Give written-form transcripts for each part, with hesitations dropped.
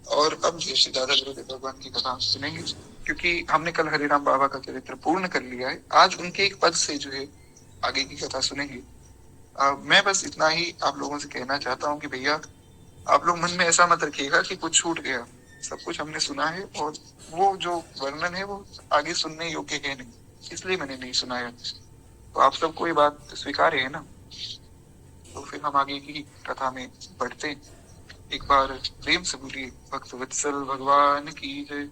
और अब जैसे दादा गुरुदेव भगवान की कथा सुनेंगे, क्योंकि हमने कल हरिराम बाबा का चरित्र पूर्ण कर लिया है। आज उनके एक पद से जो है आगे की कथा सुनेंगे। मैं बस इतना ही आप लोगों से कहना चाहता हूँ कि भैया, आप लोग मन में ऐसा मत रखिएगा कि कुछ छूट गया। सब कुछ हमने सुना है, और वो जो वर्णन है वो आगे सुनने योग्य है नहीं, इसलिए मैंने नहीं सुनाया। तो आप सबको ये बात स्वीकार्य है ना? तो फिर हम आगे की कथा में बढ़ते हैं। एक बार प्रेम से बोलिए भक्त वत्सल भगवान की जय।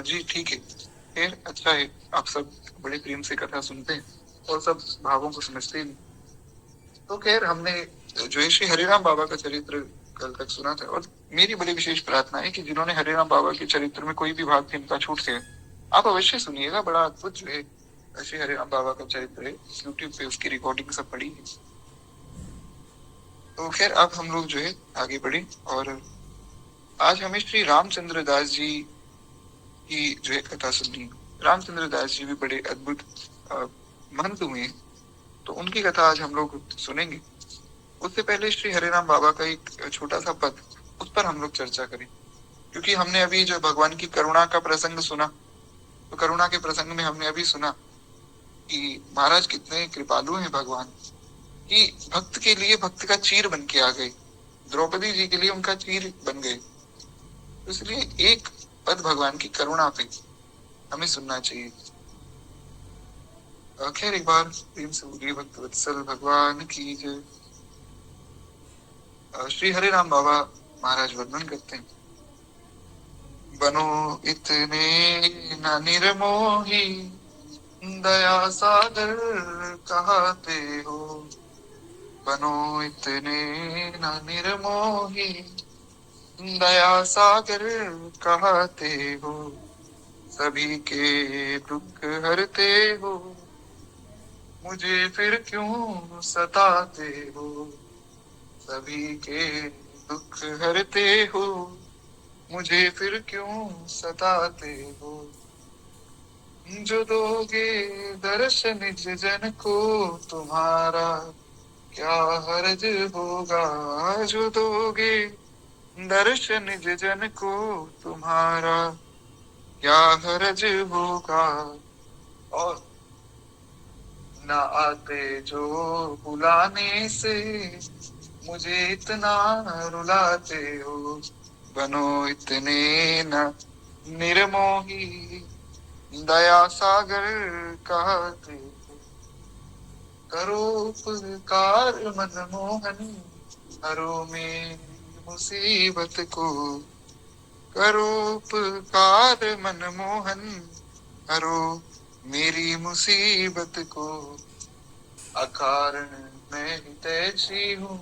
जी ठीक है, फिर अच्छा है, आप सब बड़े प्रेम से कथा सुनते हैं और सब भावों को समझते हैं। तो खैर, हमने जो है श्री हरिराम बाबा का चरित्र कल तक सुना था, और मेरी बड़ी विशेष प्रार्थना है कि जिन्होंने हरिराम बाबा के चरित्र में कोई भी भाग जिनका छूट गया, आप अवश्य सुनिएगा। बड़ा अद्भुत जो है श्री हरिराम बाबा का चरित्र है, यूट्यूब पे उसकी रिकॉर्डिंग सब पड़ी है। तो खैर, अब हम लोग जो है आगे बढ़े, और आज हमें श्री रामचंद्र दास जी की जो है कथा सुननी है। रामचंद्र दास जी भी बड़े अद्भुत महंत हुए हैं, तो उनकी कथा आज हम लोग सुनेंगे। उससे पहले श्री हरिराम बाबा का एक छोटा सा पद, उस पर हम लोग चर्चा करें, क्योंकि हमने अभी जो भगवान की करुणा का प्रसंग सुना, तो करुणा के प्रसंग में हमने अभी सुना कि महाराज कितने कृपालु हैं भगवान, कि भक्त के लिए भक्त का चीर बन के आ गए, द्रौपदी जी के लिए उनका चीर बन गए। तो इसलिए एक पद भगवान की करुणा पे हमें सुनना चाहिए। खैर, एक बार प्रेम से बोलिए भक्त वत्सल भगवान की जय। श्री हरि राम बाबा महाराज वर्णन करते हैं, बनो इतने न निर्मोही, दया सागर कहते हो। बनो इतने न निर्मोही, दया सागर कहते हो। सभी के दुख हरते हो, मुझे फिर क्यों सताते हो। सभी के दुख हरते हो, मुझे फिर क्यों सताते हो। जो दोगे दर्श निज जन को, तुम्हारा क्या हर्ज होगा। जो दोगे दर्श निज जन को, तुम्हारा क्या हर्ज होगा। और न आते जो बुलाने से, मुझे इतना रुलाते हो। बनो इतने न निर्मोही, दया सागर कहते हो। करो उपकार मनमोहन, हरो मेरी मुसीबत को। करो उपकार मनमोहन, हरो मेरी मुसीबत को। अकारण मैं हितैषी हूँ,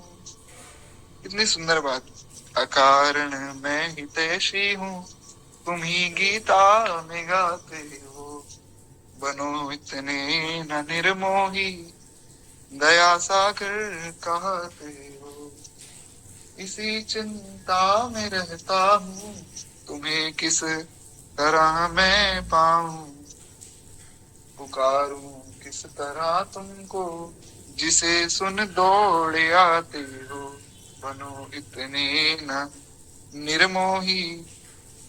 कितनी सुंदर बात। अकारण मैं हितैषी हूँ, तुम ही गीता में गाते हो। बनो इतने न निर्मोही, दया सागर कहते हो। इसी चिंता में रहता हूँ, तुम्हें किस तरह मैं पाऊं। पुकारूं किस तरह तुमको, जिसे सुन दौड़े आते हो। बनो इतने न निर्मोही,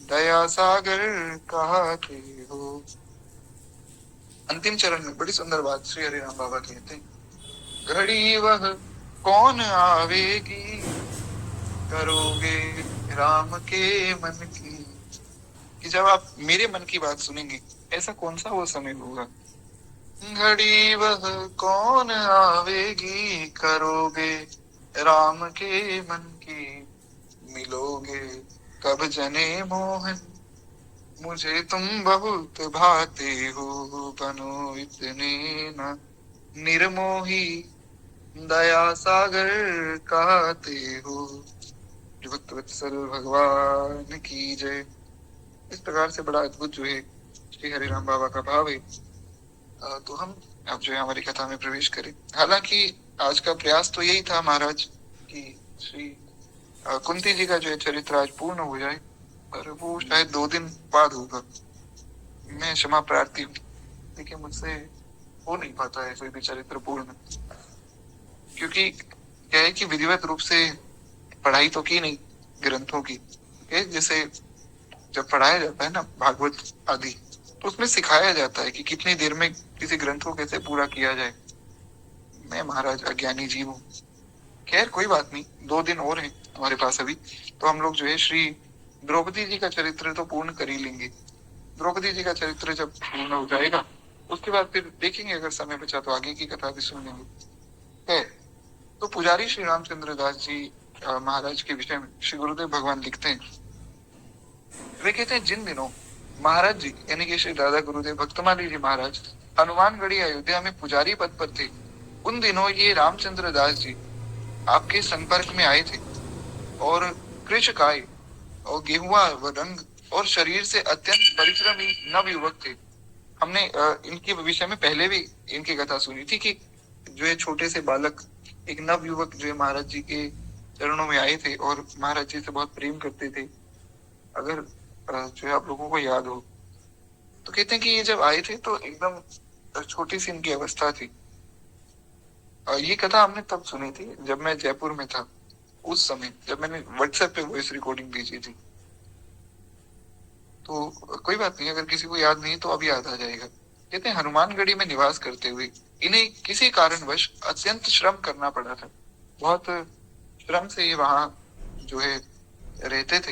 दया सागर कहते हो। अंतिम चरण में बड़ी सुंदर बात श्री हरिराम बाबा कहते हैं, घड़ी वह कौन आवेगी, करोगे राम के मन की। कि जब आप मेरे मन की बात सुनेंगे, ऐसा कौन सा वो समय होगा। घड़ी वह कौन आवेगी, करोगे राम के मन की। मिलोगे कब जने मोहन, मुझे तुम बहुत भाते हो। बनो इतने न निर्मोही, दया सागर कहते हो। भक्त वत्सल भगवान की जय। इस प्रकार से बड़ा अद्भुत जो है श्री हरिराम बाबा का भाव है। तो हम अब जो है हमारी कथा में प्रवेश करें। हालांकि आज का प्रयास तो यही था महाराज कि श्री कुंती जी का जो है चरित्र आज पूर्ण हो जाए, पर वो शायद 2 दिन बाद होगा। मैं क्षमा प्रार्थी हूँ, देखिए मुझसे हो नहीं पाता है कोई भी चरित्र पूर्ण, क्योंकि क्या है कि विधिवत रूप से पढ़ाई तो की नहीं, ग्रंथों की, जैसे जब पढ़ाया जाता है ना भागवत आदि, तो उसमें सिखाया जाता है कि कितनी देर में किसी ग्रंथ को कैसे पूरा किया जाए। मैं महाराज अज्ञानी जीव हूँ। खैर कोई बात नहीं, 2 दिन और हैं हमारे पास अभी, तो हम लोग जो है श्री द्रौपदी जी का चरित्र तो पूर्ण कर ही लेंगे। द्रौपदी जी का चरित्र जब पूर्ण हो जाएगा उसके बाद फिर देखेंगे, अगर समय बचा तो आगे की कथा भी सुन लेंगे। है तो पुजारी श्री रामचंद्र दास जी महाराज के विषय में श्री गुरुदेव भगवान लिखते हैं, वे कहते हैं जिन दिनों महाराज जी यानी कि श्री दादा गुरुदेव भक्तमाली जी महाराज हनुमानगढ़ी अयोध्या में पुजारी पद पर थे, उन दिनों ये रामचंद्र दास जी आपके संपर्क में आए थे और कृशकाय और गेहुआ व रंग और शरीर से अत्यंत परिश्रमी नव युवक थे। हमने इनके विषय में पहले भी इनकी कथा सुनी थी कि जो है छोटे से बालक एक नव युवक जो है महाराज जी के चरणों में आए थे और महाराज जी से बहुत प्रेम करते थे। अगर जो है आप लोगों को याद हो तो कहते हैं कि ये जब आए थे तो एकदम छोटी सी इनकी अवस्था थी। ये कथा हमने तब सुनी थी जब मैं जयपुर में था, उस समय जब मैंने व्हाट्सएप पे वॉइस रिकॉर्डिंग भेजी थी। तो कोई बात नहीं, अगर किसी को याद नहीं तो अब याद आ जाएगा। कहते हैं हनुमानगढ़ी में निवास करते हुए इन्हें किसी कारणवश अत्यंत श्रम करना पड़ा था। बहुत श्रम से ये वहां जो है रहते थे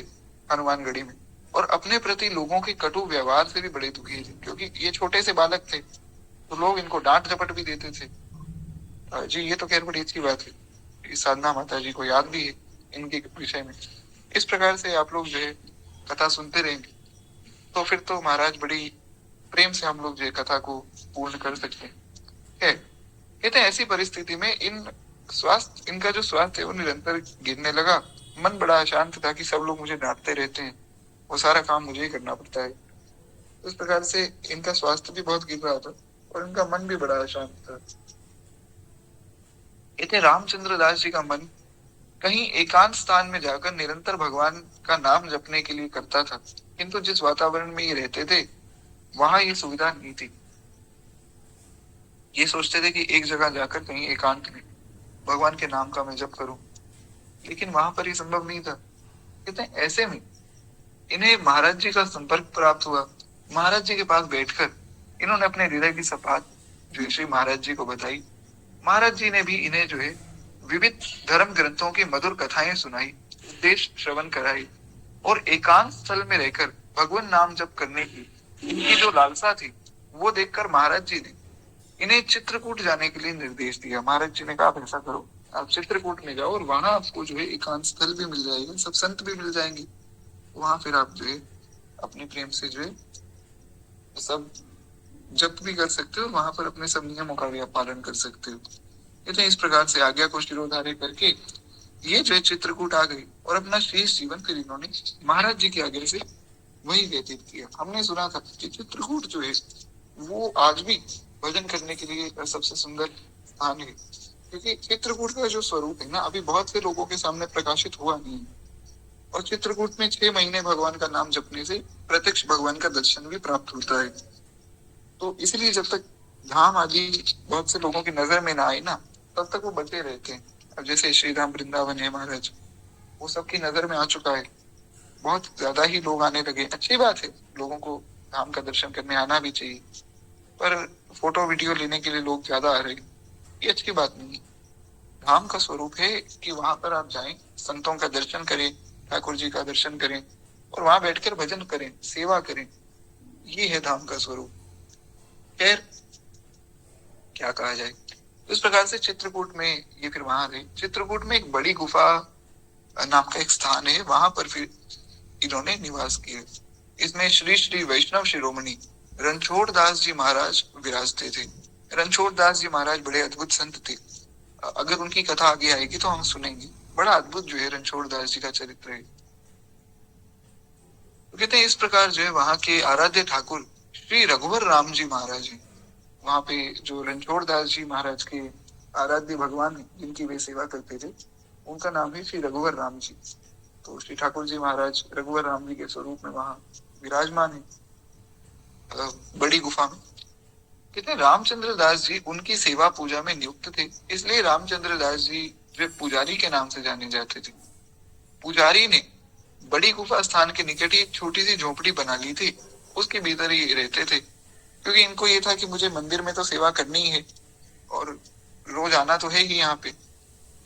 हनुमानगढ़ी में, और अपने प्रति लोगों के कटु व्यवहार से भी बड़े दुखी थे, क्योंकि ये छोटे से बालक थे तो लोग इनको डांट झपट भी देते थे। जी ये तो खैर बड़ी अच्छी बात है, साधना माता जी को याद भी है इनके विषय में। इस प्रकार से आप लोग जो है कथा सुनते रहेंगे तो फिर तो महाराज बड़ी प्रेम से हम लोग जो है कथा को पूर्ण कर सकते हैं। कहते हैं ऐसी परिस्थिति में इनका जो स्वास्थ्य है वो निरंतर गिरने लगा। मन बड़ा अशांत था कि सब लोग मुझे डांटते रहते हैं, वो सारा काम मुझे ही करना पड़ता है। तो इस प्रकार से इनका स्वास्थ्य भी बहुत गिर रहा था और इनका मन भी बड़ा अशांत था। कहते रामचंद्र दास जी का मन कहीं एकांत स्थान में जाकर निरंतर भगवान का नाम जपने के लिए करता था, किंतु जिस वातावरण में ये रहते थे वहां ये सुविधा नहीं थी। ये सोचते थे कि एक जगह जाकर कहीं एकांत में भगवान के नाम का मैं जप करूं, लेकिन वहां पर ये संभव नहीं था। कहते हैं ऐसे में इन्हें महाराज जी का संपर्क प्राप्त हुआ। महाराज जी के पास बैठकर इन्होंने अपने हृदय की सब बात जो है श्री महाराज जी को बताई। महाराज जी ने भी इन्हें जो है विविध धर्म ग्रंथों की मधुर कथाएं सुनाई, उपदेश श्रवण कराई, और एकांत स्थल में रहकर भगवान नाम जप करने की इनकी जो लालसा थी वो देखकर महाराज जी ने इन्हें चित्रकूट जाने के लिए निर्देश दिया। महाराज जी ने कहा आप ऐसा करो, आप चित्रकूट में जाओ और वहां आपको जो है एकांत स्थल भी मिल जाएगा, सब संत भी मिल जाएंगे, वहां फिर आप जो है अपने प्रेम से जो है सब जप भी कर सकते हो, वहां पर अपने सब नियमों का भी आप पालन कर सकते हो। कहते हैं इस प्रकार से आज्ञा को शिरोधार्य करके ये जो है चित्रकूट आ गई और अपना शेष जीवन फिर इन्होंने महाराज जी की आज्ञा से वही व्यतीत किया। हमने सुना था कि चित्रकूट जो है वो आज भी भजन करने के लिए सबसे सुंदर स्थान है, क्योंकि चित्रकूट का जो स्वरूप है ना अभी बहुत से लोगों के सामने प्रकाशित हुआ नहीं है। और चित्रकूट में 6 महीने भगवान का नाम जपने से प्रत्यक्ष भगवान का दर्शन भी प्राप्त होता है। तो इसलिए जब तक धाम आदि बहुत से लोगों की नजर में ना आए ना तब तक वो बचे रहते हैं। अब जैसे श्रीधाम वृंदावन है महाराज, वो सबकी नजर में आ चुका है, बहुत ज्यादा ही लोग आने लगे। अच्छी बात है, लोगों को धाम का दर्शन करने आना भी चाहिए, पर फोटो वीडियो लेने के लिए लोग ज्यादा आ रहे हैं, ये अच्छी बात नहीं है। धाम का स्वरूप है कि वहां पर आप जाएं, संतों का दर्शन करें, ठाकुर जी का दर्शन करें और वहां बैठकर भजन करें, सेवा करें, ये है धाम का स्वरूप। खैर क्या कहा जाए, इस प्रकार से चित्रकूट में ये फिर वहां गए। चित्रकूट में एक बड़ी गुफा नाम का एक स्थान है, वहां पर फिर इन्होंने निवास किया। इसमें श्री श्री वैष्णव शिरोमणि रणछोड़ दास जी महाराज विराजते थे। रणछोड़ दास जी महाराज बड़े अद्भुत संत थे, अगर उनकी कथा आगे आएगी तो हम सुनेंगे। बड़ा अद्भुत जो है रणछोड़ दास जी का चरित्र है। तो कहते हैं इस प्रकार जो है वहां के आराध्य ठाकुर श्री रघुवर राम जी महाराज है। वहां पे जो रणछोड़ दास जी महाराज के आराध्य भगवान जिनकी वे सेवा करते थे उनका नाम है श्री रघुवर राम जी। तो श्री ठाकुर जी महाराज रघुवर राम जी के स्वरूप में वहां विराजमान है बड़ी गुफा में। कहते हैं रामचंद्र दास जी उनकी सेवा पूजा में नियुक्त थे, इसलिए रामचंद्र दास जी वे पुजारी के नाम से जाने जाते थे। पुजारी ने बड़ी गुफा स्थान के निकट ही एक छोटी सी झोपड़ी बना ली थी, उसके भीतर ही रहते थे, क्योंकि इनको ये था कि मुझे मंदिर में तो सेवा करनी ही है और रोज आना तो है ही यहाँ पे,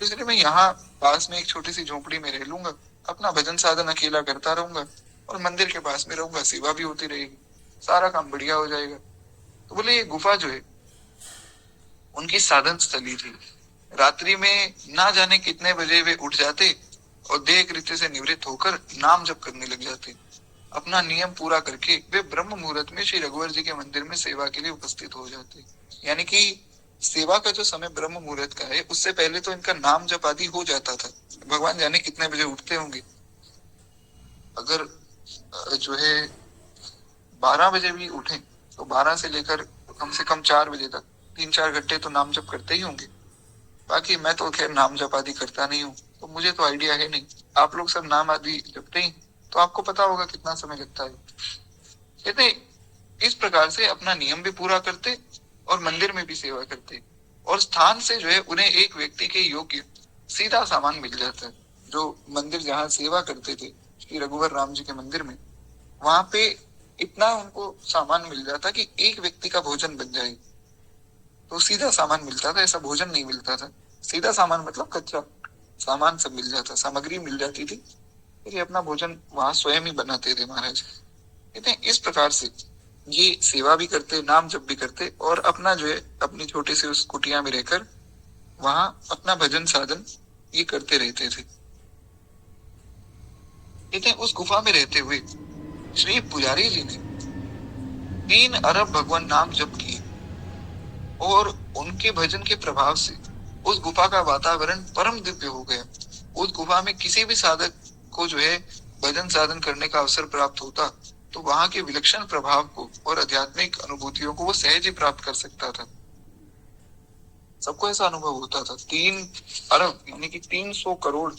इसलिए मैं यहाँ पास में एक छोटी सी झोपड़ी में रह लूंगा, अपना भजन साधन अकेला करता रहूंगा और मंदिर के पास में रहूंगा, सेवा भी होती रहेगी, सारा काम बढ़िया हो जाएगा। तो बोले ये गुफा जो है उनकी साधन स्थली थी। रात्रि में ना जाने कितने बजे वे उठ जाते और देह कृत्य से निवृत्त होकर नाम जप करने लग जाते। अपना नियम पूरा करके वे ब्रह्म मुहूर्त में श्री रघुवर जी के मंदिर में सेवा के लिए उपस्थित हो जाते। यानी कि सेवा का जो समय ब्रह्म मुहूर्त का है, उससे पहले तो इनका नाम जप आदि हो जाता था। भगवान जाने कितने बजे उठते होंगे, अगर जो है 12 बजे भी उठे तो 12 से लेकर कम से कम 4 बजे तक 3-4 घंटे तो नाम जप करते ही होंगे। बाकी मैं तो खैर नाम जप आदि करता नहीं हूँ, तो मुझे तो आइडिया है नहीं। आप लोग सब नाम आदि जपते ही, तो आपको पता होगा कितना समय लगता है। कहते इस प्रकार से अपना नियम भी पूरा करते और मंदिर में भी सेवा करते, और स्थान से जो है उन्हें एक व्यक्ति के योग्य सीधा सामान मिल जाता है। जो मंदिर जहाँ सेवा करते थे श्री रघुवर राम जी के मंदिर में, वहां पे इतना उनको सामान मिल जाता कि एक व्यक्ति का भोजन बन जाए। तो सीधा सामान मिलता था, ऐसा भोजन नहीं मिलता था। सीधा सामान मतलब कच्चा सामान सब मिल जाता, सामग्री मिल जाती थी, फिर ये अपना भोजन वहां स्वयं ही बनाते थे महाराज। कहते हैं इस प्रकार से ये सेवा भी करते, नाम जप भी करते और अपना जो है अपनी छोटी सी उस कुटिया में रहकर वहां अपना भजन साधन ये करते रहते थे। कहते हैं उस गुफा में रहते हुए श्री पुजारी जी ने 3 अरब भगवान नाम जप किए और उनके भजन के प्रभाव से उस गुफा का वातावरण परम दिव्य हो गया। उस गुफा में किसी भी साधक को जो है भजन साधन करने का अवसर प्राप्त होता तो वहां के विलक्षण प्रभाव को और आध्यात्मिक अनुभूतियों को वो सहज ही प्राप्त कर सकता था। सबको ऐसा अनुभव होता था। 3 अरब यानी कि 300 करोड़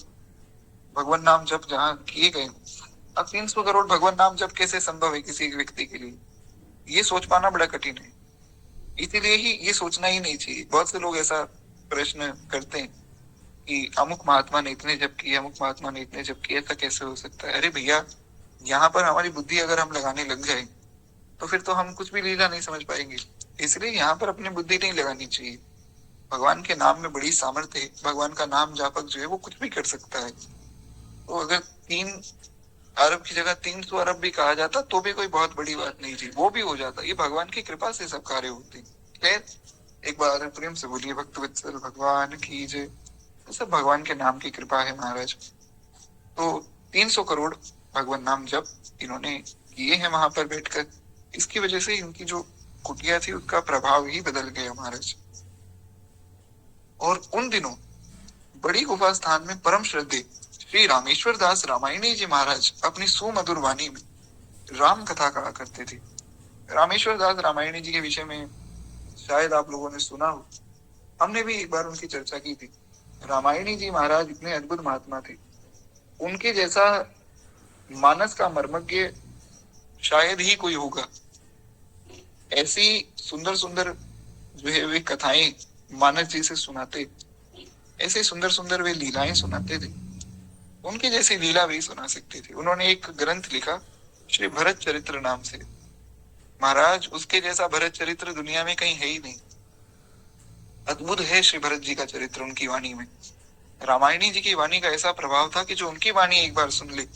भगवान नाम जप जहाँ किए गए, अब 300 करोड़ भगवान नाम जप कैसे संभव है किसी एक व्यक्ति के लिए, ये सोच पाना बड़ा कठिन है। इसीलिए ही ये सोचना ही नहीं चाहिए। बहुत से लोग ऐसा प्रश्न करते हैं कि अमुक महात्मा ने इतने जप किए, अमुक महात्मा ने इतने जप किए, ऐसा कैसे हो सकता है। अरे भैया, यहाँ पर हमारी बुद्धि अगर हम लगाने लग जाए तो फिर तो हम कुछ भी लीला नहीं समझ पाएंगे। इसलिए यहाँ पर अपनी बुद्धि नहीं लगानी चाहिए। भगवान के नाम में बड़ी सामर्थ्य है। भगवान का नाम जापक जो है वो कुछ भी कर सकता है। तो अगर 3 अरब की जगह 300 अरब भी कहा जाता तो भी कोई बहुत बड़ी बात नहीं थी, वो भी हो जाता। ये भगवान की कृपा से सब कार्य होते। खैर, एक बार प्रेम से बोलिए भक्त वत्सल भगवान की जय। सब भगवान के नाम की कृपा है महाराज। तो 300 करोड़ भगवान नाम जब इन्होंने किए हैं वहां पर बैठकर, इसकी वजह से इनकी जो कुटिया थी उसका प्रभाव ही बदल गया महाराज। और उन दिनों बड़ी गुफा स्थान में परम श्रद्धे श्री रामेश्वर दास रामायणी जी महाराज अपनी सुमधुर वाणी में राम कथा कहा करते थे। रामेश्वर दास रामायणी जी के विषय में शायद आप लोगों ने सुना हो, हमने भी एक बार उनकी चर्चा की थी। रामायणी जी महाराज इतने अद्भुत महात्मा थे, उनके जैसा मानस का मर्मज्ञ शायद ही कोई होगा। ऐसी सुंदर सुंदर जो है वे कथाएं मानस जी से सुनाते, ऐसे सुंदर सुंदर वे लीलाएं सुनाते थे, उनके जैसी लीला भी सुना सकते थे। उन्होंने एक ग्रंथ लिखा श्री भरत चरित्र नाम से। महाराज, उसके जैसा भरत चरित्र दुनिया में कहीं है ही नहीं। अद्भुत है श्री भरत जी का चरित्र उनकी वाणी में। रामायणी जी की वाणी का ऐसा प्रभाव था कि जो उनकी वाणी एक बार सुन ले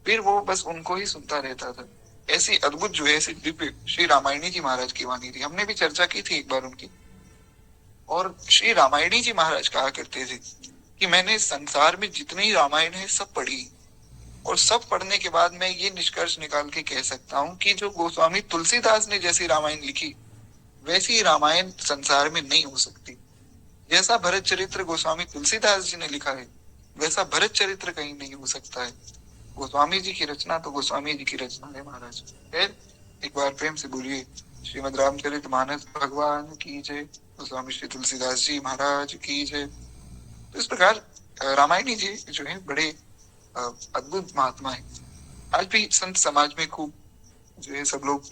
फिर वो बस उनको ही सुनता रहता था। ऐसी अद्भुत जो है ऐसी दिव्य श्री रामायणी जी महाराज की वाणी थी। हमने भी चर्चा की थी एक बार उनकी। और श्री रामायणी जी महाराज कहा करते थे कि मैंने संसार में जितनी रामायण है सब पढ़ी, और सब पढ़ने के बाद मैं ये निष्कर्ष निकाल के कह सकता हूँ कि जो गोस्वामी तुलसीदास ने जैसी रामायण लिखी वैसी रामायण संसार में नहीं हो सकती। जैसा भरत चरित्र गोस्वामी तुलसीदास जी ने लिखा है वैसा भरत चरित्र कहीं नहीं हो सकता है। गोस्वामी जी की रचना तो गोस्वामी जी की रचना है महाराज। फिर एक बार प्रेम से बोलिए श्रीमद रामचरित मानस भगवान की जय, गोस्वामी श्री तुलसीदास जी महाराज की जय। तो इस प्रकार रामायणी जी जो है बड़े अद्भुत महात्मा है। आज भी संत समाज में खूब जो है सब लोग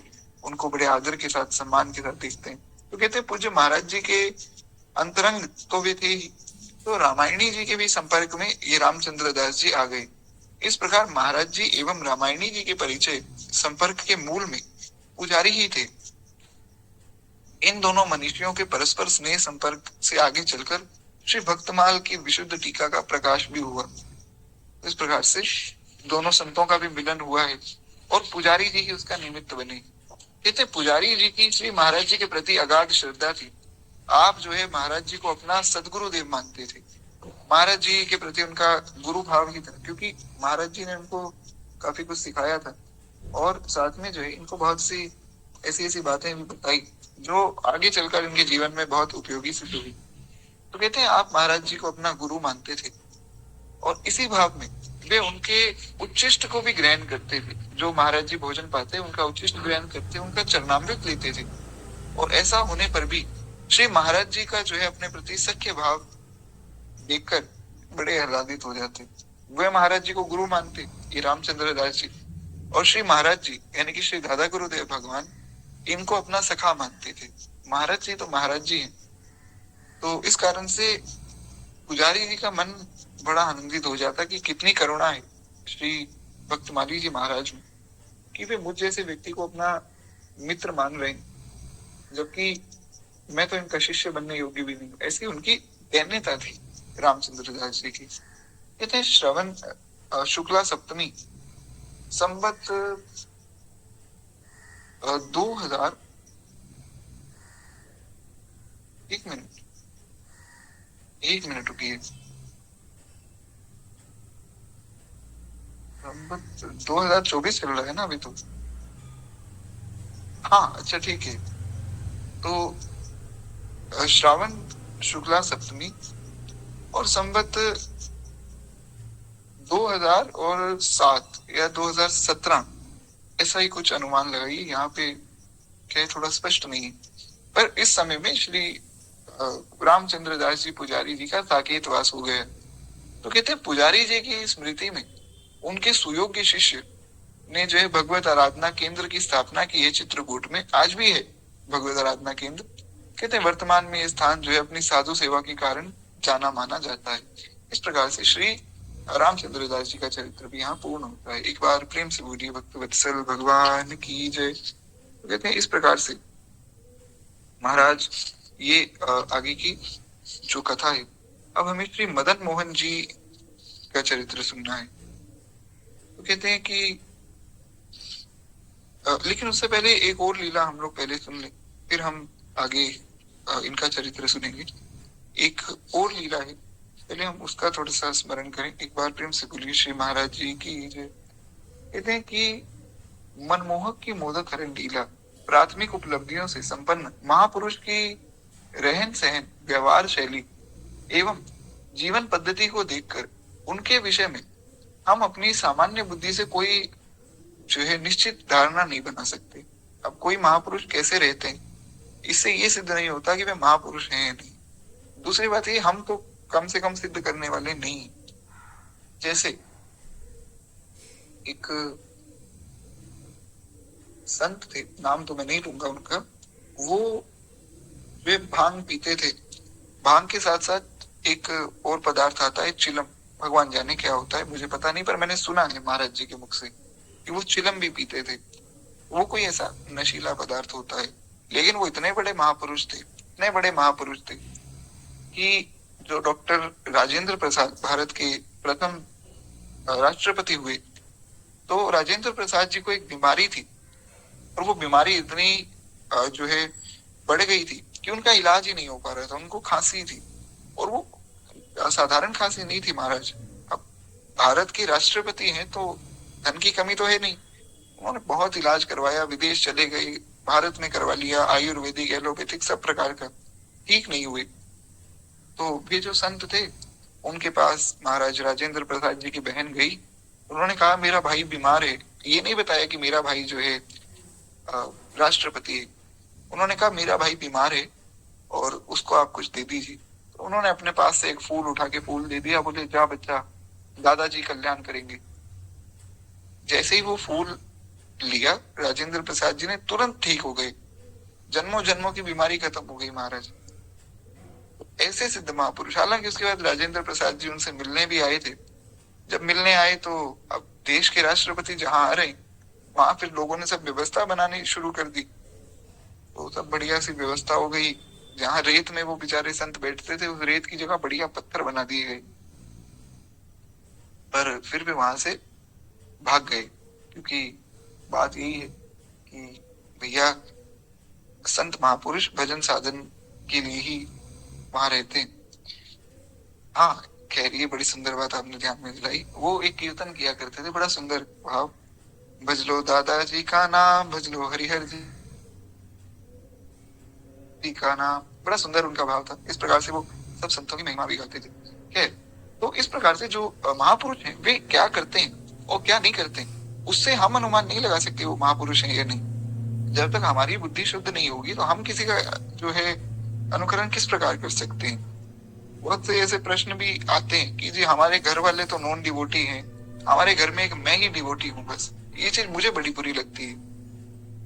उनको बड़े आदर के साथ सम्मान के साथ देखते हैं। तो कहते हैं पूज्य महाराज जी के अंतरंग तो वे थे ही, तो रामायणी जी के भी संपर्क में ये रामचंद्र दास जी आ गए। इस प्रकार महाराज जी एवं रामायणी जी के परिचय संपर्क के मूल में पुजारी ही थे। इन दोनों मनीषियों के परस्पर स्नेह संपर्क से आगे चलकर श्री भक्तमाल की विशुद्ध टीका का प्रकाश भी हुआ। इस प्रकार से दोनों संतों का भी मिलन हुआ है और पुजारी जी ही उसका निमित्त बने। कहते पुजारी जी की श्री महाराज जी के प्रति अगाध श्रद्धा थी। आप जो है महाराज जी को अपना सदगुरुदेव मानते थे। महाराज जी के प्रति उनका गुरु भाव ही था, क्योंकि महाराज जी ने उनको काफी कुछ सिखाया था और साथ में जो है इनको बहुत सी ऐसी ऐसी बातें भी बताई जो आगे चलकर इनके जीवन में बहुत उपयोगी सिद्ध हुई। तो कहते हैं आप महाराज जी को अपना गुरु मानते थे और इसी भाव में वे उनके उच्चिष्ट को भी ग्रहण करते थे। जो महाराज जी भोजन पाते उनका उच्चिष्ट ग्रहण करते, उनका चरणामृत लेते थे। और ऐसा होने पर भी श्री महाराज जी का जो है अपने प्रति सख्य भाव देखकर बड़े आह्लादित हो जाते। वे महाराज जी को गुरु मानते, ये रामचंद्र दास जी, और श्री महाराज जी यानी कि श्री दादा गुरुदेव भगवान इनको अपना सखा मानते थे। महाराज जी तो महाराज जी हैं। तो इस कारण से पुजारी जी का मन बड़ा आनंदित हो जाता कि कितनी करुणा है श्री भक्तमाली जी महाराज में कि वे मुझ जैसे व्यक्ति को अपना मित्र मान रहे हैं, जबकि मैं तो इनका शिष्य बनने योग्य भी नहीं हूँ। ऐसी उनकी दैन्यता थी रामचंद्र दास जी की। कहते हैं श्रवण शुक्ला सप्तमी संवत 2000 एक मिनट रुकिए। 2024 चल रहा है ना अभी तो। हाँ अच्छा ठीक है। तो श्रावण शुक्ला सप्तमी और संवत 2007 या 2017 ऐसा ही कुछ अनुमान लगाइए। यहाँ पे क्या थोड़ा स्पष्ट नहीं है, पर इस समय में श्री रामचंद्र दास जी पुजारी जी का साकेतवास हो गया। तो कहते हैं पुजारी जी की स्मृति में उनके सुयोग्य शिष्य ने जो है भगवत आराधना केंद्र की स्थापना की है। चित्रकूट में आज भी है भगवत आराधना केंद्र। कहते हैं वर्तमान में ये स्थान जो है अपनी साधु सेवा के कारण जाना माना जाता है। इस प्रकार से श्री रामचंद्र दास जी का चरित्र भी यहाँ पूर्ण होता है। एक बार प्रेम से बोलिए भक्त वत्सल भगवान की जय। तो कहते हैं इस प्रकार से महाराज ये आगे की जो कथा है। अब हमें श्री मदन मोहन जी का चरित्र सुनना है। तो कहते हैं कि लेकिन उससे पहले एक और लीला हम लोग पहले सुन लें, फिर हम आगे इनका चरित्र सुनेंगे। एक और लीला है, पहले हम उसका थोड़ा सा स्मरण करें। एक बार प्रेम से बोलिए श्री महाराज जी की जय। कहते हैं कि मनमोहक की मोदक हरण लीला प्राथमिक उपलब्धियों से संपन्न महापुरुष की रहन सहन, व्यवहार शैली एवं जीवन पद्धति को देखकर उनके विषय में हम अपनी सामान्य बुद्धि से कोई जो है निश्चित धारणा नहीं बना सकते। अब कोई महापुरुष कैसे रहते हैं इससे ये सिद्ध नहीं होता कि वे महापुरुष हैं या नहीं। दूसरी बात ये हम तो कम से कम सिद्ध करने वाले नहीं। जैसे एक संत थे, नाम तो मैं नहीं लूंगा उनका, वे भांग पीते थे। भांग के साथ साथ एक और पदार्थ आता है चिलम, भगवान जाने क्या होता है, मुझे पता नहीं, पर मैंने सुना है महाराज जी के मुख से कि वो चिलम भी पीते थे। वो कोई ऐसा नशीला पदार्थ होता है, लेकिन वो इतने बड़े महापुरुष थे, इतने बड़े महापुरुष थे कि जो डॉक्टर राजेंद्र प्रसाद भारत के प्रथम राष्ट्रपति हुए, तो राजेंद्र प्रसाद जी को एक बीमारी थी और वो बीमारी इतनी जो है बढ़ गई थी कि उनका इलाज ही नहीं हो पा रहा था। उनको खांसी थी और वो साधारण खांसी नहीं थी महाराज। अब भारत के राष्ट्रपति हैं तो धन की कमी तो है नहीं। उन्होंने बहुत इलाज करवाया, विदेश चले गए, भारत में करवा लिया, आयुर्वेदिक एलोपैथिक सब प्रकार का, ठीक नहीं हुए। तो वे जो संत थे उनके पास महाराज राजेंद्र प्रसाद जी की बहन गई। उन्होंने कहा मेरा भाई बीमार है। ये नहीं बताया कि मेरा भाई जो है राष्ट्रपति है। उन्होंने कहा मेरा भाई बीमार है और उसको आप कुछ दे दीजिए। तो उन्होंने अपने पास से एक फूल उठा के फूल दे दिया, बोले जा बच्चा, दादाजी कल्याण करेंगे। जैसे ही वो फूल लिया राजेंद्र प्रसाद जी ने, तुरंत ठीक हो गए, जन्मों जन्मों की बीमारी खत्म हो गई महाराज। ऐसे सिद्ध महापुरुष। हालांकि उसके बाद राजेंद्र प्रसाद जी उनसे मिलने भी आए थे, जब मिलने आए तो अब देश के राष्ट्रपति जहाँ आ रहे वहां फिर लोगों ने सब व्यवस्था बनानी शुरू कर दी। तो सब बढ़िया सी व्यवस्था हो गई। जहाँ रेत में वो बेचारे संत बैठते थे उस रेत की जगह बढ़िया पत्थर बना दिए गए। पर फिर भी वहां से भाग गए, क्योंकि बात यही है कि भैया संत महापुरुष भजन साधन के लिए ही वहां रहते हैं। हाँ, खैर ये बड़ी सुंदर बात आपने ध्यान में दिलाई। वो एक कीर्तन किया करते थे, बड़ा सुंदर भाव, भजलो दादाजी का नाम, भजलो हरिहर जी का नाम। बड़ा सुंदर उनका भाव था। इस प्रकार से वो सब संतों की महिमा भी गाते थे। खैर, तो इस प्रकार से जो महापुरुष हैं वे क्या करते हैं और क्या नहीं करते हैं, उससे हम अनुमान नहीं लगा सकते वो महापुरुष हैं या नहीं। जब तक हमारी बुद्धि शुद्ध नहीं होगी तो हम किसी का जो है अनुकरण किस प्रकार कर सकते हैं। बहुत से ऐसे प्रश्न भी आते हैं कि जी हमारे घर वाले तो नॉन डिवोटी हैं, हमारे घर में एक मैं ही डिवोटी हूँ बस। ये चीज मुझे बड़ी बुरी लगती है।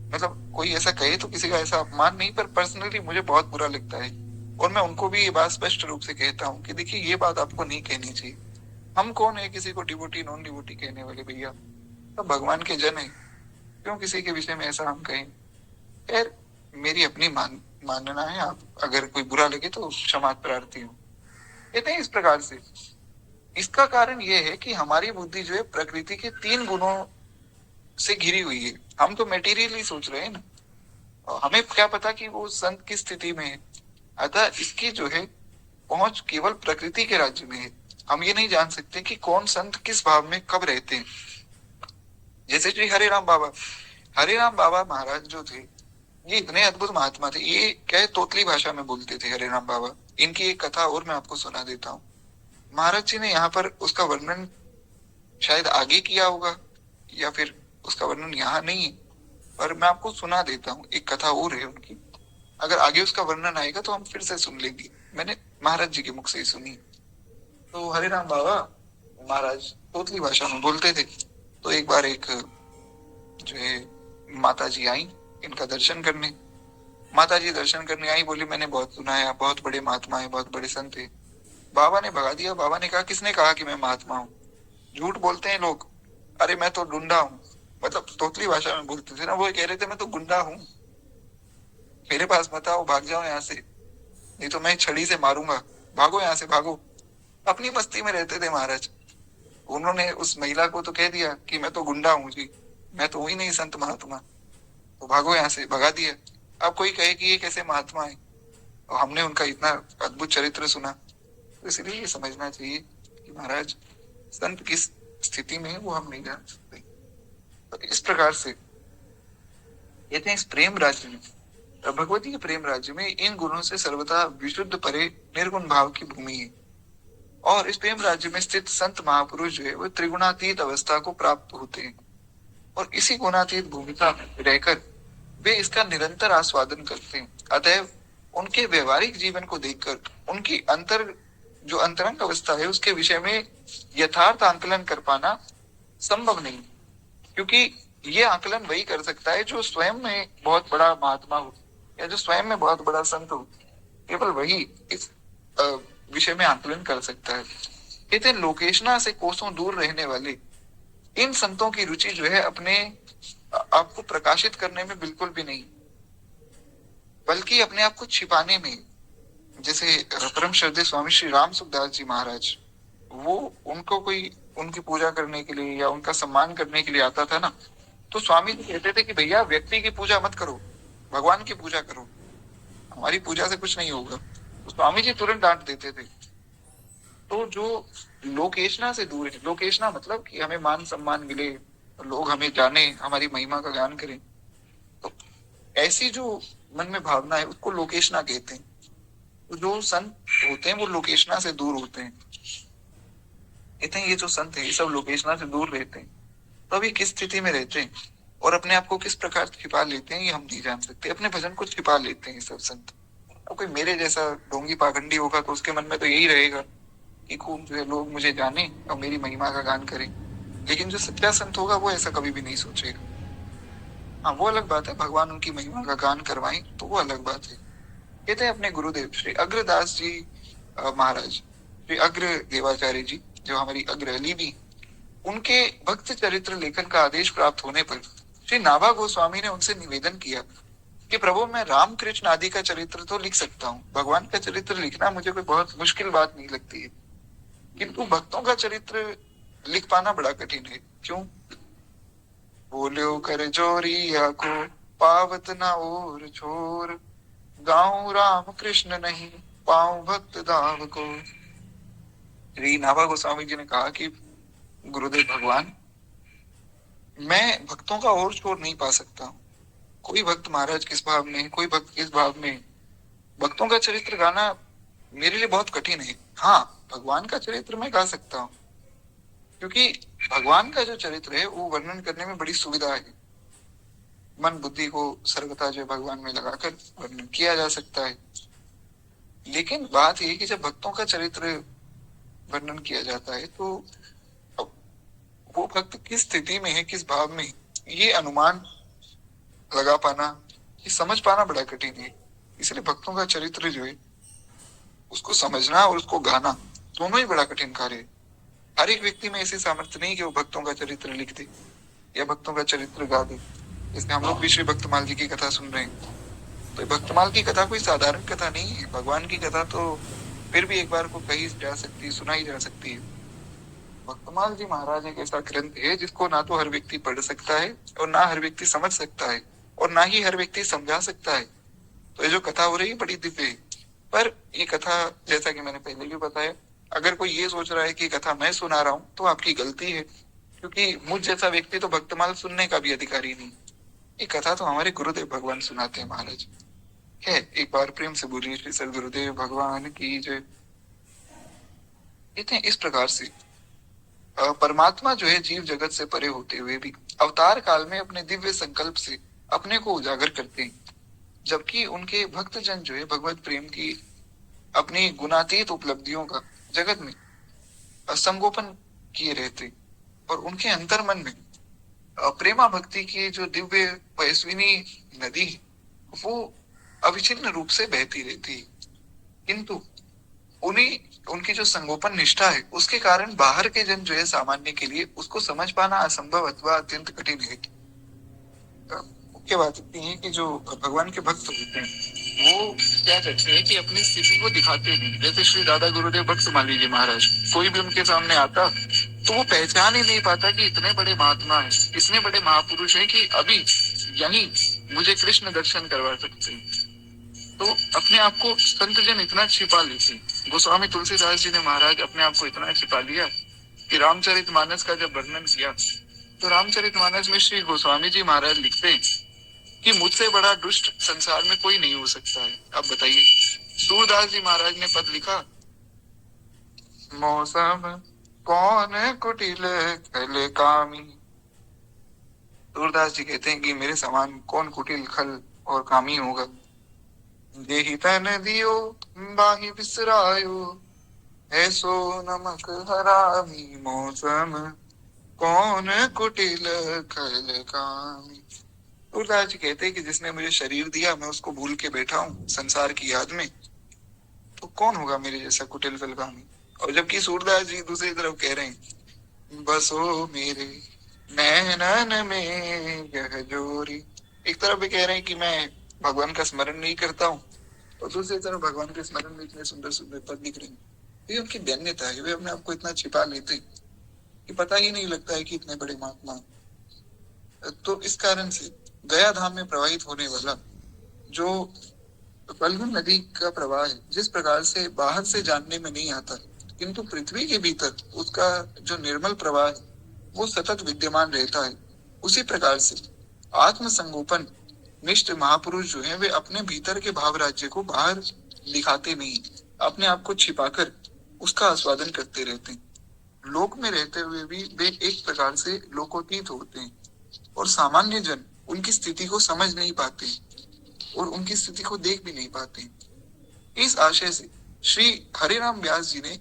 मतलब कोई ऐसा कहे तो किसी का ऐसा अपमान नहीं, पर पर्सनली मुझे बहुत बुरा लगता है। और मैं उनको भी ये बात स्पष्ट रूप से कहता हूँ कि देखिए ये बात आपको नहीं कहनी चाहिए। हम कौन है किसी को डिवोटी नॉन डिवोटी कहने वाले भैया? तो भगवान के जन है, क्यों किसी के विषय में ऐसा हम कहें। खैर, मेरी अपनी मानना है, आप अगर कोई बुरा लगे तो क्षमा प्रार्थी हूँ। कहते हैं इस प्रकार से इसका कारण ये है कि हमारी बुद्धि जो है प्रकृति के 3 गुणों से घिरी हुई है। हम तो मेटीरियल ही सोच रहे हैं ना, और हमें क्या पता कि वो संत किस स्थिति में है। अतः इसकी जो है पहुंच केवल प्रकृति के राज्य में है। हम ये नहीं जान सकते कि कौन संत किस भाव में कब रहते हैं। जैसे श्री हरे राम बाबा महाराज जो थे, ये इतने अद्भुत महात्मा थे। ये क्या तोतली भाषा में बोलते थे हरे राम बाबा। इनकी एक कथा और मैं आपको सुना देता हूँ। महाराज जी ने यहाँ पर उसका वर्णन शायद आगे किया होगा या फिर उसका वर्णन यहाँ नहीं है, पर मैं आपको सुना देता हूँ। एक कथा और है उनकी, अगर आगे उसका वर्णन आएगा तो हम फिर से सुन लेंगे। मैंने महाराज जी के मुख से ही सुनी। तो हरे राम बाबा महाराज तोतली भाषा में बोलते थे। तो एक बार एक जो है माता जी आई इनका दर्शन करने। माता जी दर्शन करने आई, बोली मैंने बहुत सुना है आप बहुत बड़े महात्मा है, बहुत बड़े संत है। बाबा ने भगा दिया। बाबा ने कहा किसने कहा कि मैं महात्मा हूँ? झूठ बोलते हैं लोग। अरे मैं तो डुंडा हूँ। मतलब तोतली भाषा में बोलते थे ना, वो कह रहे थे मैं तो गुंडा हूँ, मेरे पास मत आओ, भाग जाओ यहाँ से, नहीं तो मैं छड़ी से मारूंगा, भागो यहाँ से भागो। अपनी मस्ती में रहते थे महाराज। उन्होंने उस महिला को तो कह दिया कि मैं तो गुंडा हूँ जी, मैं तो हुई नहीं संत महात्मा, तो भागो यहाँ से, भगा दिया। अब कोई कहे कि ये कैसे महात्मा है, और हमने उनका इतना अद्भुत चरित्र सुना। तो इसलिए ये समझना चाहिए कि महाराज संत किस स्थिति में है वो हम नहीं जान सकते। तो इस प्रकार से कहते हैं इस प्रेम राज्य में, भगवती के प्रेम राज्य में इन गुणों से सर्वथा विशुद्ध परे निर्गुण भाव की भूमि है। और इस प्रेम राज्य में स्थित संत महापुरुष जो है वो त्रिगुणातीत अवस्था को प्राप्त होते हैं। और इसी गुणातीत भूमिका में रहकर वे इसका निरंतर आस्वादन करते हैं। अतएव उनके व्यवहारिक जीवन को देखकर उनकी जो अंतरंग अवस्था है उसके विषय में यथार्थ आंकलन कर पाना संभव नहीं, क्योंकि ये आंकलन वही कर सकता है जो स्वयं में बहुत बड़ा महात्मा हो या जो स्वयं में बहुत बड़ा संत हो। केवल वही इस विषय में आंकलन कर सकता है। कहते हैं लोकेशना से कोसों दूर रहने वाले इन संतों की रुचि जो है अपने आप को प्रकाशित करने में बिल्कुल भी नहीं, बल्कि अपने आप को छिपाने में। जैसे परम श्रद्धेय स्वामी श्री राम सुखदास जी महाराज, वो उनको कोई उनकी पूजा करने के लिए या उनका सम्मान करने के लिए आता था ना, तो स्वामी जी कहते थे कि भैया व्यक्ति की पूजा मत करो, भगवान की पूजा करो, हमारी पूजा से कुछ नहीं होगा। तो स्वामी जी तुरंत डांट देते थे। तो जो लोकेशना से दूर है, लोकेशना मतलब कि हमें मान सम्मान मिले, लोग हमें जाने, हमारी महिमा का गान करें, तो ऐसी जो मन में भावना है उसको लोकेशना कहते हैं। तो जो संत होते हैं वो लोकेशना से दूर होते हैं। कहते हैं ये जो संत है ये सब लोकेशना से दूर रहते हैं। तो अभी किस स्थिति में रहते हैं और अपने आप को किस प्रकार छिपा लेते हैं ये हम नहीं जान सकते। अपने भजन को छिपा लेते हैं ये सब संत। अब कोई मेरे जैसा ढोंगी पाखंडी होगा तो उसके मन में तो यही रहेगा कि खूब जो है लोग मुझे जाने और मेरी महिमा का गान करें। लेकिन जो सच्चा संत होगा वो ऐसा कभी भी नहीं सोचेगा। हाँ, वो अलग बात है, भगवान उनकी महिमा का गान करवाएं तो वो अलग बात है। कहते हैं अपने गुरुदेव श्री अग्रदास जी महाराज, श्री अग्र देवाचार्य जी, जो हमारी अग्र अली भी उनके भक्त चरित्र लेखन का आदेश प्राप्त होने पर श्री नाभा गोस्वामी ने उनसे निवेदन किया कि प्रभु, मैं राम कृष्ण आदि का चरित्र तो लिख सकता हूँ, भगवान का चरित्र लिखना मुझे कोई बहुत मुश्किल बात नहीं लगती है, किंतु भक्तों का चरित्र लिख पाना बड़ा कठिन है। क्यों? बोलो कर जोरिया को पावत न और छोर, गाँव राम कृष्ण नहीं पाऊं भक्त दाव को। श्री नाभा गोस्वामी जी ने कहा कि गुरुदेव भगवान, मैं भक्तों का और छोर नहीं पा सकता हूँ। कोई भक्त महाराज किस भाव में है, कोई भक्त किस भाव में है, भक्तों का चरित्र गाना मेरे लिए बहुत कठिन है। हाँ, भगवान का चरित्र मैं गा सकता हूँ, क्योंकि भगवान का जो चरित्र है वो वर्णन करने में बड़ी सुविधा है। मन बुद्धि को सर्वथा जो भगवान में लगाकर वर्णन किया जा सकता है। लेकिन बात यह कि जब भक्तों का चरित्र वर्णन किया जाता है तो वो भक्त किस स्थिति में है, किस भाव में है, ये अनुमान लगा पाना, ये समझ पाना बड़ा कठिन है। इसलिए भक्तों का चरित्र जो है उसको समझना और उसको गाना दोनों ही बड़ा कठिन कार्य है। हर एक व्यक्ति में ऐसी सामर्थ्य नहीं कि वो भक्तों का चरित्र लिख दे या भक्तों का चरित्र गा दे। इसमें हम लोग भी श्री भक्तमाल जी की कथा सुन रहे हैं, तो भक्तमाल की कथा कोई साधारण कथा नहीं है। भगवान की कथा तो फिर भी एक बार को कही जा सकती है, सुनाई जा सकती है। भक्तमाल जी महाराज एक ऐसा ग्रंथ है जिसको ना तो हर व्यक्ति पढ़ सकता है और ना हर व्यक्ति समझ सकता है और ना ही हर व्यक्ति समझा सकता है। तो ये जो कथा हो रही है बड़ी दिव्य है। पर ये कथा, जैसा कि मैंने पहले भी बताया, अगर कोई ये सोच रहा है कि कथा मैं सुना रहा हूँ तो आपकी गलती है, क्योंकि मुझ जैसा व्यक्ति तो भक्तमाल सुनने का भी अधिकारी नहीं। ये कथा तो हमारे गुरुदेव भगवान सुनाते हैं महाराज। है, एक बार प्रेम से बोलिए श्री सद गुरुदेव भगवान की जय। कहते हैं इस प्रकार से परमात्मा जो है जीव जगत से परे होते हुए भी अवतार काल में अपने दिव्य संकल्प से अपने को उजागर करते हैं, जबकि उनके भक्त जन जो है भगवत प्रेम की अपनी गुणातीत उपलब्धियों का जगत में संगोपन किए रहते और उनके अंतर मन में प्रेमा भक्ति की जो दिव्य वैश्विनी नदी है वो अविच्छिन्न रूप से बहती रहती है। किंतु उन्हीं उनकी जो संगोपन निष्ठा है उसके कारण बाहर के जन जो है सामान्य के लिए उसको समझ पाना असंभव अथवा अत्यंत कठिन है। मुख्य बात इतनी है कि जो भगवान के भक्त होते हैं वो क्या करते हैं कि अपनी स्थिति को दिखाते नहीं। जैसे श्री दादा गुरुदेव भक्तमाली जी महाराज, कोई भी उनके सामने आता तो वो पहचान ही नहीं पाता कि इतने बड़े महात्मा है, इतने बड़े महापुरुष हैं कि अभी यही मुझे कृष्ण दर्शन करवा सकते हैं। तो अपने आप को संत जन इतना छिपा लेते। गोस्वामी तुलसीदास जी ने महाराज अपने आप को इतना छिपा लिया कि रामचरितमानस का जब वर्णन किया तो रामचरितमानस में श्री गोस्वामी जी महाराज लिखते हैं कि मुझसे बड़ा दुष्ट संसार में कोई नहीं हो सकता है। अब बताइए, सूरदास जी महाराज ने पद लिखा, मौसम कौन कुटिल खल कामी। सूरदास जी कहते हैं कि मेरे समान कौन कुटिल खल और कामी होगा। देहि तन दियो बाहि बिसरायो, ऐसो नमक हरामी मौसम कौन कुटिल खल कामी। सूरदास जी कहते हैं कि जिसने मुझे शरीर दिया मैं उसको भूल के बैठा हूँ संसार की याद में, तो कौन होगा मेरे जैसा कुटिल खलकामी। और जबकि सूरदास जी दूसरी तरफ कह रहे हैं, बसो मेरे नैनन में यह जोरी। एक तरफ भी कह रहे हैं कि मैं भगवान का स्मरण नहीं करता हूँ और दूसरी तरफ भगवान के स्मरण में इतने सुंदर सुंदर पद लिख रहे हैं। ये उनकी दैन्यता है, वे अपने आप को इतना छिपा लेते कि पता ही नहीं लगता है कि इतने बड़े महात्मा। तो इस कारण से गया धाम में प्रवाहित होने वाला जो फल्गुन नदी का प्रवाह है, जिस प्रकार से बाहर से जानने में नहीं आता किंतु पृथ्वी के भीतर उसका जो निर्मल प्रवाह है वो सतत विद्यमान रहता है, उसी प्रकार से आत्म संगोपन निष्ठ महापुरुष जो है वे अपने भीतर के भाव राज्य को बाहर दिखाते नहीं, अपने आप को छिपाकर उसका आस्वादन करते रहते हैं। लोक में रहते हुए भी वे एक प्रकार से लोकोतीत होते हैं और सामान्य जन उनकी स्थिति को समझ नहीं पाते और उनकी स्थिति को देख भी नहीं पाते। इस आशय से श्री हरिराम व्यास जी ने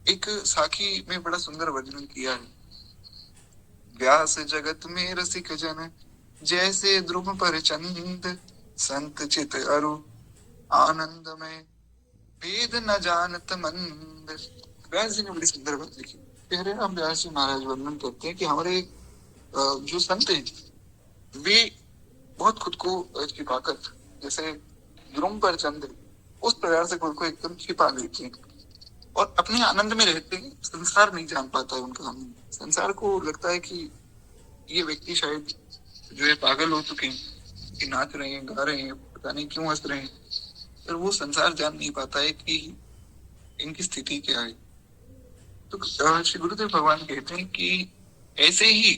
एक साखी में बड़ा सुंदर वर्णन किया है। व्यास जगत में रसिक जन जैसे ध्रुव पर चंद, संत चित अरु आनंद में भेद न जानत मंद। व्यास जी ने बड़ी सुंदर बात लिखी राम व्यास जी महाराज वर्णन करते हैं कि हमारे जो संत हैं वे बहुत खुद को छिपाकर, जैसे ध्रुव पर चंद्र, उस प्रकार से खुद को एकदम छिपा लेते हैं और अपने आनंद में रहते हैं। संसार नहीं जान पाता है उनका आनंद। संसार को लगता है कि ये व्यक्ति शायद जो है पागल हो चुके हैं, कि नाच रहे हैं, गा रहे हैं, पता नहीं क्यों हंस रहे हैं। पर वो संसार जान नहीं पाता है कि इनकी स्थिति क्या है। तो श्री गुरुदेव भगवान कहते हैं कि ऐसे ही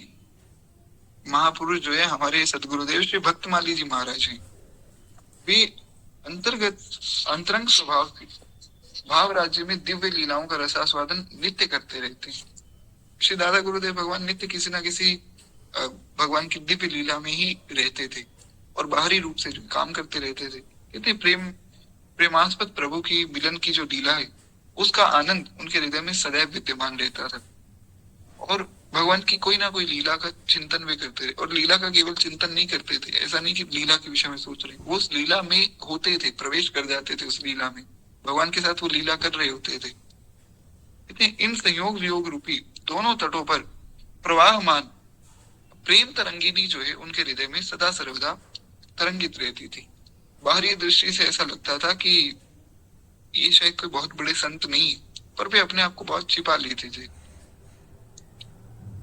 महापुरुष जो है हमारे सदगुरुदेव श्री भक्तमाली जी महाराज हैं। वे अंतर्गत अंतरंग स्वभाव से भाव राज्य में दिव्य लीलाओं का रसास्वादन नित्य करते रहते हैं। श्री दादा गुरुदेव भगवान नित्य किसी न किसी भगवान की दिव्य लीला में ही रहते थे और बाहरी रूप से जो काम करते रहते थे। कहते प्रेमास्पद प्रभु की मिलन की जो लीला है उसका आनंद उनके हृदय में सदैव विद्यमान रहता था और भगवान की कोई ना कोई लीला का चिंतन भी करते थे। और लीला का केवल चिंतन नहीं करते थे, ऐसा नहीं कि लीला के विषय में सोच रहे, वो उस लीला में होते थे, प्रवेश कर जाते थे उस लीला में, भगवान के साथ वो लीला कर रहे होते थे। इतने इन संयोग वियोग रूपी दोनों तटों पर प्रवाहमान प्रेम तरंगिनी जो है उनके हृदय में सदा सर्वदा तरंगित रहती थी। बाहरी दृष्टि से ऐसा लगता था कि ये शायद कोई बहुत बड़े संत नहीं, पर वे अपने आप को बहुत छिपा लेते थे।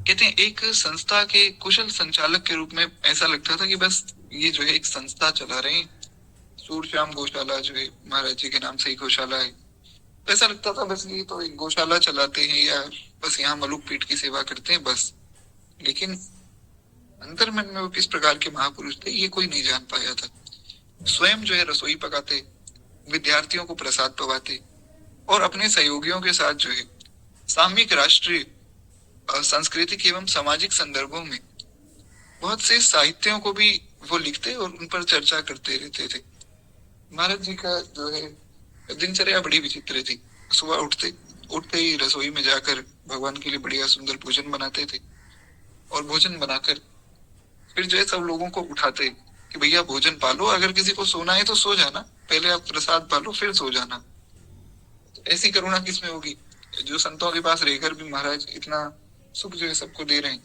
कहते हैं एक संस्था के कुशल संचालक के रूप में ऐसा लगता था कि बस ये जो है एक संस्था चला रहे हैं, सूरश्याम गौशाला जो है महाराज जी के नाम से ही गौशाला है। ऐसा लगता था बस ये तो एक गौशाला चलाते हैं या बस यहाँ मलुक पीठ की सेवा करते हैं बस। लेकिन अंतर मन में वो किस प्रकार के महापुरुष थे ये कोई नहीं जान पाया था। स्वयं जो है रसोई पकाते, विद्यार्थियों को प्रसाद पवाते और अपने सहयोगियों के साथ जो है सामयिक राष्ट्रीय सांस्कृतिक एवं सामाजिक संदर्भों में बहुत से साहित्यों को भी वो लिखते और उन पर चर्चा करते रहते थे। महाराज जी का जो है दिनचर्या बड़ी विचित्र थी। सुबह उठते ही रसोई में जाकर भगवान के लिए बढ़िया सुंदर भोजन बनाते थे और भोजन बनाकर फिर जो है सब लोगों को उठाते कि भैया भोजन पालो, अगर किसी को सोना है तो सो जाना, पहले आप प्रसाद पालो फिर सो जाना। तो ऐसी करुणा किसमें होगी जो संतों के पास रहकर भी महाराज इतना सुख जो है सबको दे रहे हैं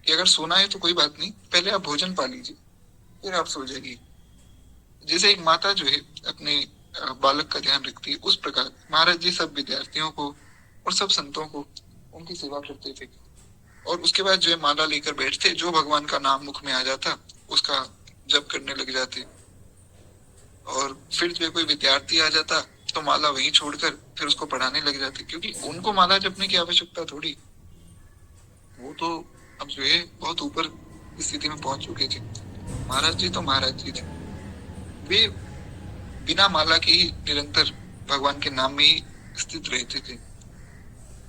कि अगर सोना है तो कोई बात नहीं, पहले आप भोजन पा लीजिए फिर आप सो जाइए। जैसे एक माता जो है अपने बालक का ध्यान रखती है, उस प्रकार महाराज जी सब विद्यार्थियों को और सब संतों को उनकी सेवा करते थे। और उसके बाद जो है माला लेकर बैठते, जो भगवान का नाम मुख में आ जाता उसका जप करने लग जाते। और फिर जो कोई विद्यार्थी आ जाता तो माला वहीं छोड़कर फिर उसको पढ़ाने लग जाते, क्योंकि उनको माला जपने की आवश्यकता थोड़ी, वो तो अब जो है बहुत ऊपर स्थिति में पहुंच चुके थे। महाराज जी तो महाराज जी थे, वे बिना माला के ही निरंतर भगवान के नाम में ही स्थित रहते थे।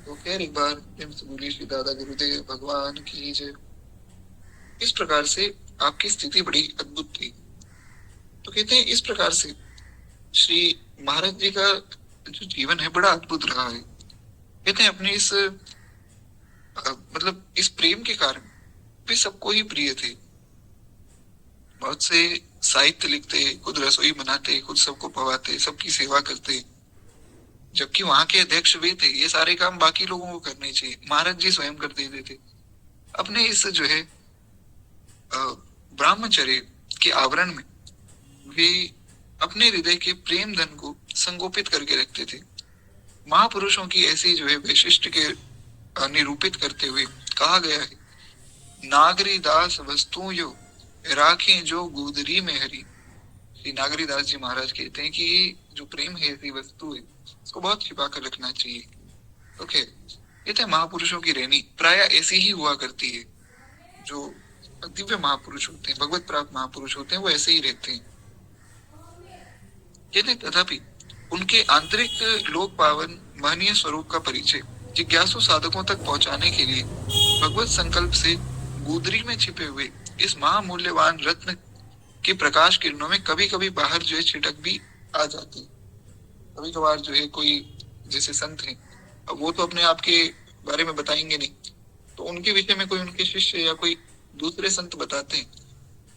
तो खैर एक बार बोली श्री दादा गुरुदेव भगवान की जय। इस प्रकार से आपकी स्थिति बड़ी अद्भुत थी। तो कहते हैं इस प्रकार से श्री महाराज जी का जो जीवन है बड़ा अद्भुत रहा है। कहते हैं अपने इस मतलब इस प्रेम के कारण वे सबको ही प्रिय थे। बहुत से साहित्य लिखते, खुद रसोई बनाते, खुद सबको पवाते, सबकी सेवा करते, जबकि वहां के अध्यक्ष वे थे। ये सारे काम बाकी लोगों को करने चाहिए, महाराज जी स्वयं कर देते थे। अपने इस जो है ब्रह्मचर्य के आवरण में वे अपने हृदय के प्रेम धन को संगोपित करके रखते थे। महापुरुषों की ऐसी जो है वैशिष्ट के निरूपित करते हुए कहा गया है, नागरी दास वस्तु यो राखें जो गुदरी में हरी। श्री नागरी दास जी महाराज कहते हैं कि ये जो प्रेम है, ऐसी वस्तु है, इसको बहुत छिपा कर रखना चाहिए। ओके, कहते हैं महापुरुषों की रहनी प्राय ऐसी ही हुआ करती है। जो दिव्य महापुरुष होते हैं, भगवत प्राप्त महापुरुष होते हैं, वो ऐसे ही रहते हैं। कहते तथापि उनके आंतरिक लोक पावन महनीय स्वरूप का परिचय जिज्ञासु साधकों तक पहुंचाने के लिए भगवत संकल्प से गुदरी में छिपे हुए इस महामूल्यवान रत्न की प्रकाश किरणों में कभी कभी बाहर जो है छिटक भी आ जाती। कभी कभार जो है कोई जैसे संत हैं, अब वो तो अपने आप के बारे में बताएंगे नहीं, तो उनके विषय में कोई उनके शिष्य या कोई दूसरे संत बताते हैं,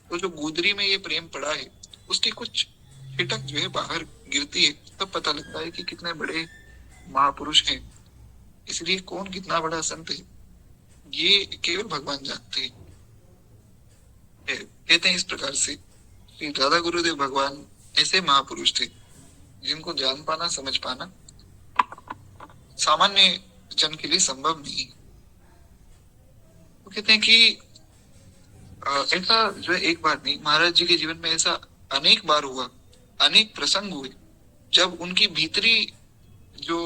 तो जो गुदरी में ये प्रेम पड़ा है उसकी कुछ छिटक जो है बाहर गिरती है, तब पता लगता है कि कितने बड़े महापुरुष हैं। इसलिए कौन कितना बड़ा संत है ये केवल भगवान जानते हैं। कहते हैं इस प्रकार से श्री राधा गुरुदेव भगवान ऐसे महापुरुष थे जिनको जान पाना समझ पाना सामान्य जन के लिए संभव नहीं। वो कहते हैं कि ऐसा जो है एक बार नहीं, महाराज जी के जीवन में ऐसा अनेक बार हुआ, अनेक प्रसंग हुए जब उनकी भीतरी जो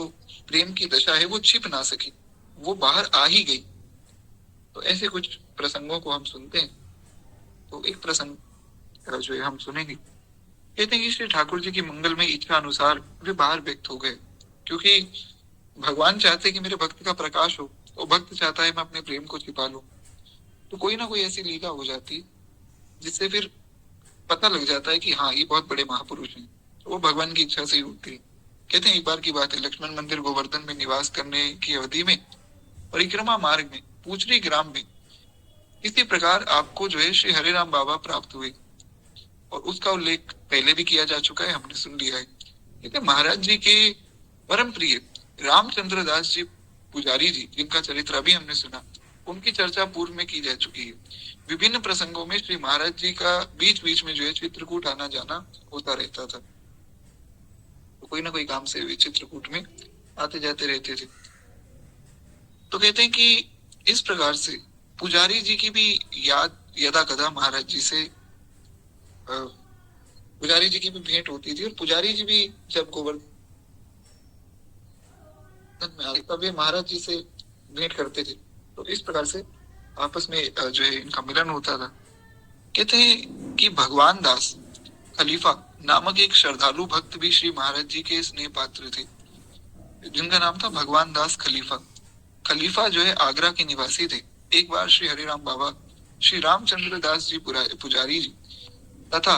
प्रेम की दशा है वो छिप ना सकी, वो बाहर आ ही गई। तो ऐसे कुछ प्रसंगों को हम सुनते हैं। तो एक प्रसंग जो है हम सुनेंगे। कहते हैं कि श्री ठाकुर जी की मंगल में इच्छा अनुसार वे बाहर व्यक्त हो गए, क्योंकि भगवान चाहते कि मेरे भक्त का प्रकाश हो, और भक्त चाहता है मैं अपने प्रेम को छिपा लूं। तो कोई ना कोई ऐसी लीला हो जाती जिससे फिर पता लग जाता है कि हाँ ये बहुत बड़े महापुरुष हैं। तो वो भगवान की इच्छा से ही होती है। कहते हैं एक बार की बात है, लक्ष्मण मंदिर गोवर्धन में निवास करने की अवधि में परिक्रमा मार्ग में पूचरी ग्राम में इसी प्रकार आपको जो है श्री हरे राम बाबा प्राप्त हुए, और उसका उल्लेख पहले भी किया जा चुका है, हमने सुन लिया है। कहते महाराज जी के परम प्रिय रामचंद्र दास जी पुजारी जी, जिनका चरित्र अभी हमने सुना, उनकी चर्चा पूर्व में की जा चुकी है। विभिन्न प्रसंगों में श्री महाराज जी का बीच बीच में जो है चित्रकूट आना जाना होता रहता था। तो कोई ना कोई काम से वे चित्रकूट में आते जाते रहते थे। तो कहते हैं कि इस प्रकार से पुजारी जी की भी याद यदा कदा महाराज जी से पुजारी जी की भी भेंट होती थी, और पुजारी जी भी जब गोवर्धन में आते तब वे महाराज जी से भेंट करते थे। तो इस प्रकार से आपस में जो है इनका मिलन होता था। कहते हैं कि भगवान दास खलीफा नामक एक श्रद्धालु भक्त भी श्री महाराज जी के स्नेह पात्र थे, जिनका नाम था भगवान दास खलीफा। खलीफा जो है आगरा के निवासी थे। एक बार श्री हरिराम बाबा, श्री रामचंद्र दास जी पुजारी जी तथा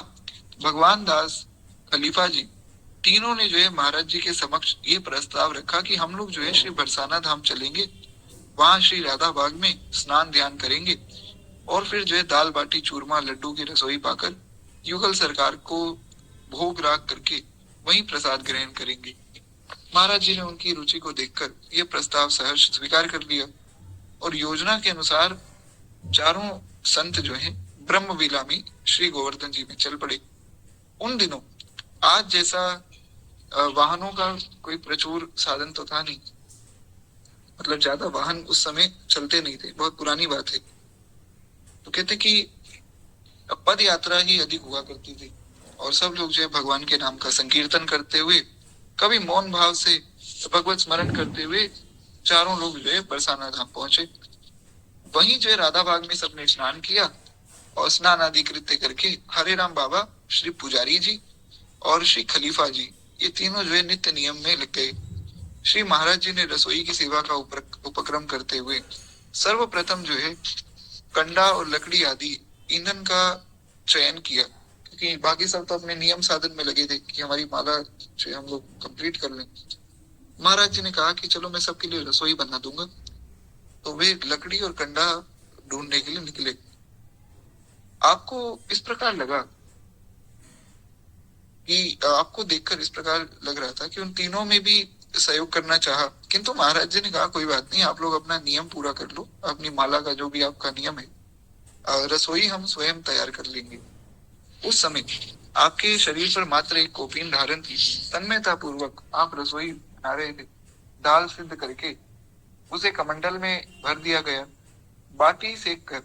भगवान दास खलीफा जी तीनों ने जो है महाराज जी के समक्ष ये प्रस्ताव रखा कि हम लोग जो है श्री बरसाना धाम चलेंगे, वहां श्री राधा बाग में स्नान ध्यान करेंगे, और फिर जो है दाल बाटी चूरमा लड्डू की रसोई पाकर युगल सरकार को भोग राग करके वहीं प्रसाद ग्रहण करेंगे। महाराज जी ने उनकी रुचि को देखकर यह प्रस्ताव सहर्ष स्वीकार कर लिया, और योजना के अनुसार चारों संत जो हैं ब्रह्मविला में श्री गोवर्धन जी में चल पड़े। उन दिनों आज जैसा वाहनों का कोई प्रचुर साधन तो था नहीं, मतलब ज्यादा वाहन उस समय चलते नहीं थे, बहुत पुरानी बात है। तो कहते कि पद यात्रा ही अधिक हुआ करती थी, और सब लोग जो है भगवान के नाम का संकीर्तन करते हुए, कभी मौन भाव से भगवत स्मरण करते हुए चारों लोग जो है बरसाना धाम पहुंचे। वहीं जो है राधा बाग में सबने स्नान किया, और स्नान आदि कृत्य करके हरे राम बाबा, श्री पुजारी जी और श्री खलीफा जी ये तीनों जो है नित्य नियम में लग गए। श्री महाराज जी ने रसोई की सेवा का उपक्रम करते हुए सर्वप्रथम जो है कंडा और लकड़ी आदि ईंधन का चयन किया, क्योंकि बाकी सब तो अपने नियम साधन में लगे थे कि हमारी माला जो हम लोग कंप्लीट कर लें। महाराज जी ने कहा कि चलो मैं सबके लिए रसोई बना दूंगा। तो वे लकड़ी और कंडा ढूंढने के लिए निकले। आपको इस प्रकार लगा कि आपको देखकर इस प्रकार लग रहा था कि उन तीनों में भी सहयोग करना चाहा, किंतु महाराज जी ने कहा कोई बात नहीं, आप लोग अपना नियम पूरा कर लो, अपनी माला का जो भी आपका नियम है, रसोई हम स्वयं तैयार कर लेंगे। उस समय आपके शरीर पर मात्र एक कोपीन धारण थी। तन्मयता पूर्वक आप रसोई बना रहे थे। दाल सिद्ध करके उसे कमंडल में भर दिया गया। बाटी सेक कर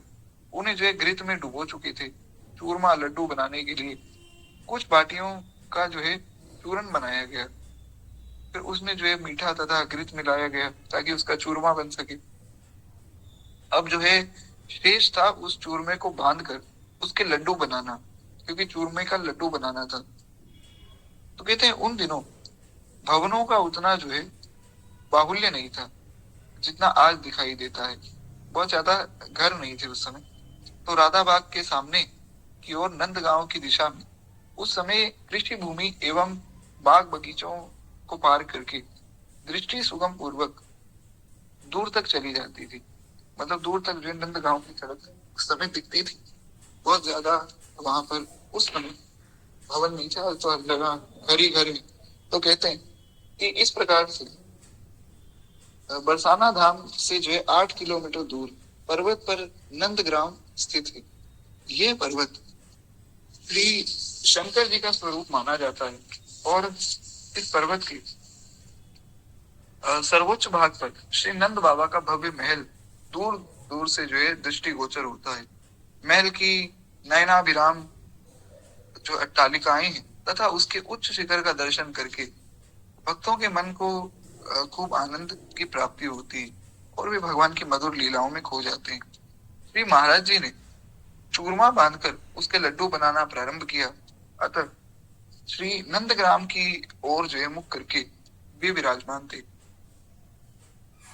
उन्हें जो है घृत में डुबो चुके थे। चूरमा लड्डू बनाने के लिए कुछ बाटियों का जो है चूरन बनाया गया, फिर उसमें जो है मीठा तथा घृत मिलाया गया ताकि उसका चूरमा बन सके। अब जो है शेष था उस चूरमे को बांधकर उसके लड्डू बनाना, क्योंकि चूरमे का लड्डू बनाना था। तो कहते हैं उन दिनों भवनों का उतना जो है बाहुल्य नहीं था जितना आज दिखाई देता है। बहुत ज्यादा घर नहीं थे उस समय। तो राधा बाग के सामने की ओर नंदगांव की दिशा में उस समय कृषि भूमि एवं बाग बगीचों को पार करके दृष्टि सुगम पूर्वक दूर तक चली जाती थी। मतलब दूर तक जो नंदगांव की सड़क उस समय दिखती थी। बहुत ज्यादा वहां पर उस समय भवन नहीं था, तो हर जगह घर ही घर है। तो कहते हैं कि इस प्रकार से बरसाना धाम से जो है 8 किलोमीटर दूर पर्वत पर नंदग्राम स्थित है। ये पर्वत श्री शंकर जी का स्वरूप माना जाता है और इस पर्वत के सर्वोच्च भाग पर श्री नंद बाबा का भव्य महल दूर दूर से जो है दृष्टिगोचर होता है। महल की नयनाभिराम जो अट्टालिकाएं हैं तथा उसके उच्च शिखर का दर्शन करके भक्तों के मन को खूब आनंद की प्राप्ति होती है और वे भगवान की मधुर लीलाओं में खो जाते हैं। श्री महाराज जी ने चूरमा बांधकर उसके लड्डू बनाना प्रारंभ किया। अतः श्री नंदग्राम की ओर जो है मुख करके वे विराजमान थे।